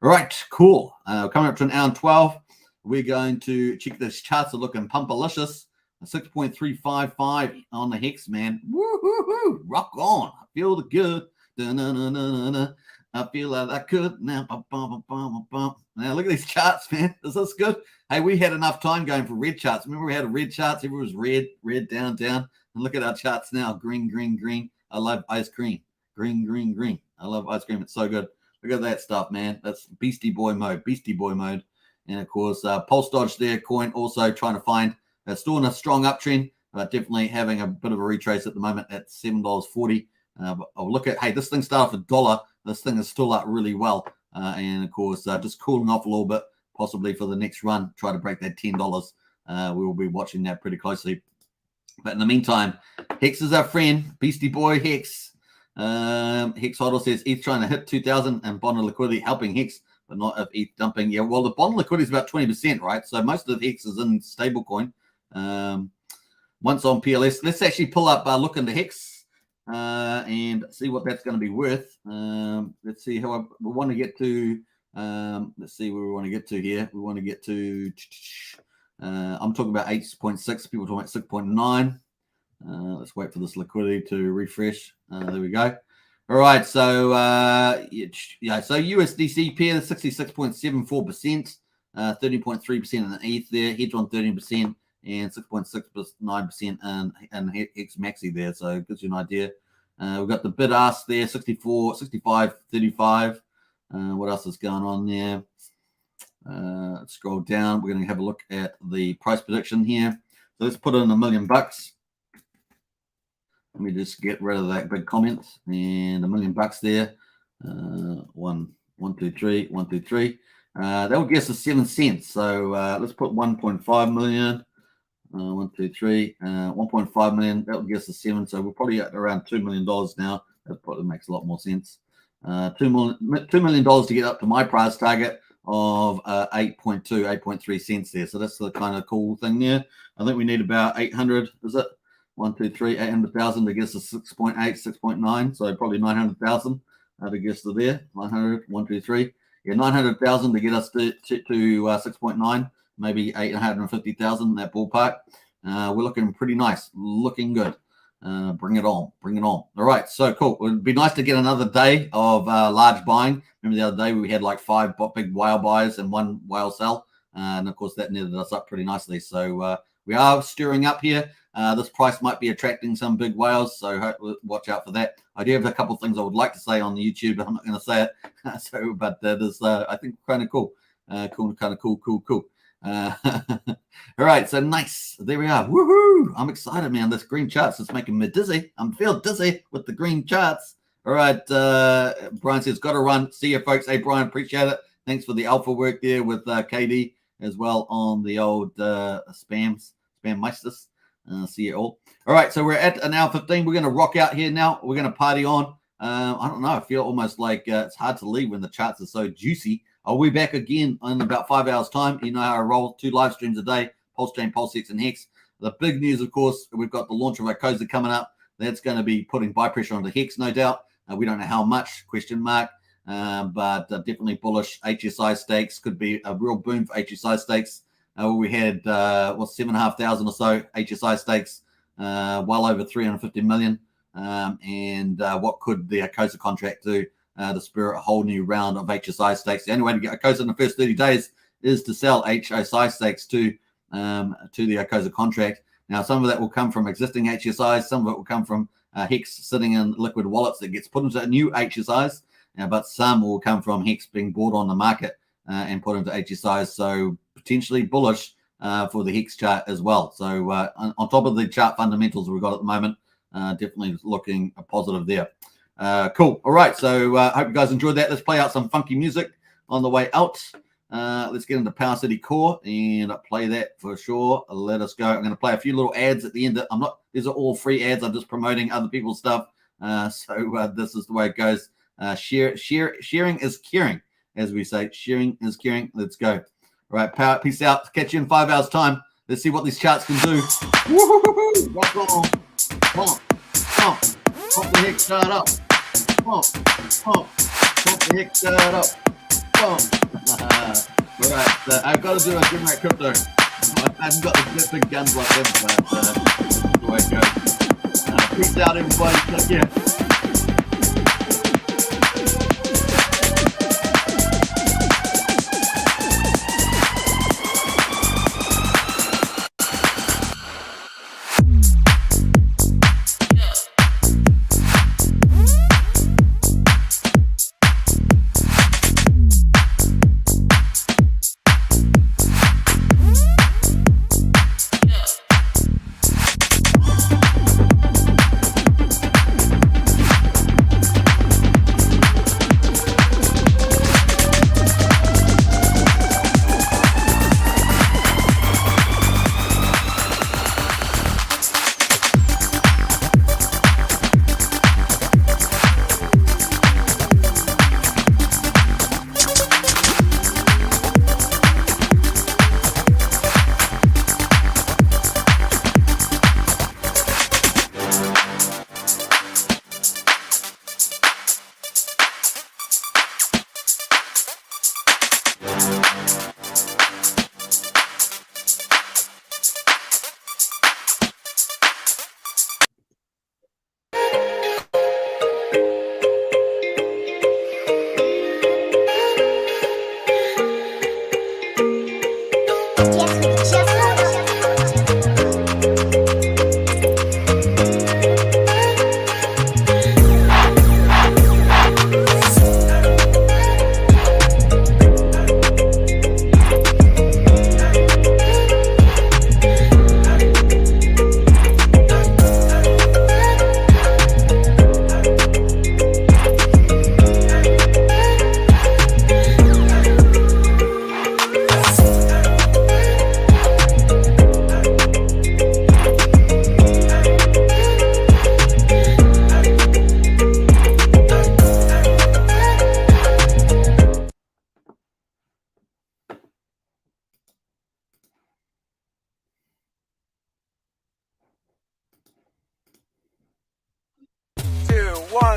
All right, cool. Coming up to an hour and 12. We're going to check these charts are looking pumpalicious. 6.355 on the Hex, man. Woo-hoo-hoo. Rock on. I feel the good. Da-na-na-na-na-na. I feel like I could now. Now look at these charts, man. Is this good? Hey, we had enough time going for red charts. Remember we had a red charts. Everyone was red, down. And look at our charts now. Green. I love ice cream. Green. I love ice cream. It's so good. Look at that stuff, man. That's Beastie Boy mode. And of course, Pulse Dodge there, coin also trying to find. Still in a strong uptrend, but definitely having a bit of a retrace at the moment at $7.40. I'll look at, hey, this thing started for $1. This thing is still up really well. And of course, just cooling off a little bit, possibly for the next run, try to break that $10. We will be watching that pretty closely. But in the meantime, Hex is our friend, Beastie Boy Hex. Hex Hodl says ETH trying to hit 2,000 and bond liquidity helping Hex, but not if ETH dumping. Yeah, well, the bond liquidity is about 20%, right? So most of the Hex is in stablecoin. Once on PLS, let's actually pull up look into Hex and see what that's going to be worth. Let's see how we want to get to. Let's see where we want to get to here. We want to get to. I'm talking about 8.6. People talking about 6.9. Let's wait for this liquidity to refresh. There we go. All right. So yeah. So USDC pair 66.74%, 30.3% in the ETH there. Hedron 13%. And 6.69% and Hex Maxi there. So it gives you an idea. We've got the bid ask there, 64, 65, 35. What else is going on there? Let's scroll down. We're going to have a look at the price prediction here. So let's put in $1 million. Let me just get rid of that big comment. And $1 million there. 1, 2, 3, 1, 2, 3. That will get us 7 cents. So let's put 1.5 million. 1, 2, 3, 1.5 million. That would get us to 7. So we're probably at around $2 million now. That probably makes a lot more sense. $2 million to get up to my price target of 8.3 cents there. So that's the kind of cool thing there. I think we need about 800. Is it 1, 2, 3, 800,000 to get us to 6.8, 6.9. So probably 900,000 to get us to there. 900, 1, 2, 3. Yeah, 900,000 to get us to 6.9. Maybe 850,000 in that ballpark. We're looking pretty nice, looking good. Bring it on. All right, so cool. It would be nice to get another day of large buying. Remember the other day we had like 5 big whale buys and 1 whale sell, and of course that netted us up pretty nicely. So we are stirring up here. This price might be attracting some big whales, so watch out for that. I do have a couple of things I would like to say on the YouTube, but I'm not going to say it. But that is, I think, kind of cool. Cool. All right, so nice. There we are. Woohoo! I'm excited, man. This green charts is making me dizzy. I'm feel dizzy with the green charts. All right, Brian says, got to run. See you, folks. Hey, Brian, appreciate it. Thanks for the alpha work there with KD as well on the old spam meisters. See you all. All right, so we're at an hour 15. We're going to rock out here now. We're going to party on. I don't know. I feel almost like it's hard to leave when the charts are so juicy. I'll be back again in about 5 hours' time. You know how I roll 2 live streams a day, Pulsechain, Pulsechain, and Hex. The big news, of course, we've got the launch of Icosa coming up. That's going to be putting buy pressure onto Hex, no doubt. We don't know how much, question mark, but definitely bullish. HSI stakes could be a real boom for HSI stakes. We had, 7,500 or so HSI stakes, well over 350 million. What could the Icosa contract do to spur a whole new round of HSI stakes? The only way to get Icosa in the first 30 days is to sell HSI stakes to the Icosa contract. Now, some of that will come from existing HSIs. Some of it will come from Hex sitting in liquid wallets that gets put into new HSIs. But some will come from Hex being bought on the market and put into HSIs. So potentially bullish for the Hex chart as well. So on top of the chart fundamentals we've got at the moment, definitely looking positive there. Cool. All right. So hope you guys enjoyed that. Let's play out some funky music on the way out. Let's get into Power City Core and play that for sure. Let us go. I'm going to play a few little ads at the end. These are all free ads. I'm just promoting other people's stuff. So this is the way it goes. Sharing is caring, as we say. Sharing is caring. Let's go. All right. Power. Peace out. Catch you in 5 hours' time. Let's see what these charts can do. Woo-hoo-hoo-hoo. Rock on. Pump. Pump. Pump the Hex chart up. Pump. Pump. Pump the Hex chart up. Pump. All right. I've got to do a good night crypto. I haven't got the big guns like them, but that's the way it goes. Peace out, everybody. Take care.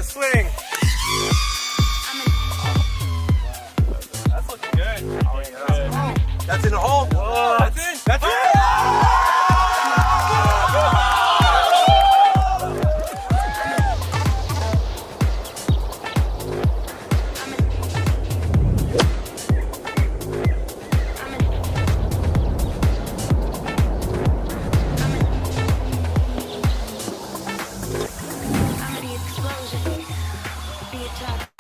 Swing. That's looking good. Oh, yeah. That's in the hole. Whoa. That's in. That's it. Be a top.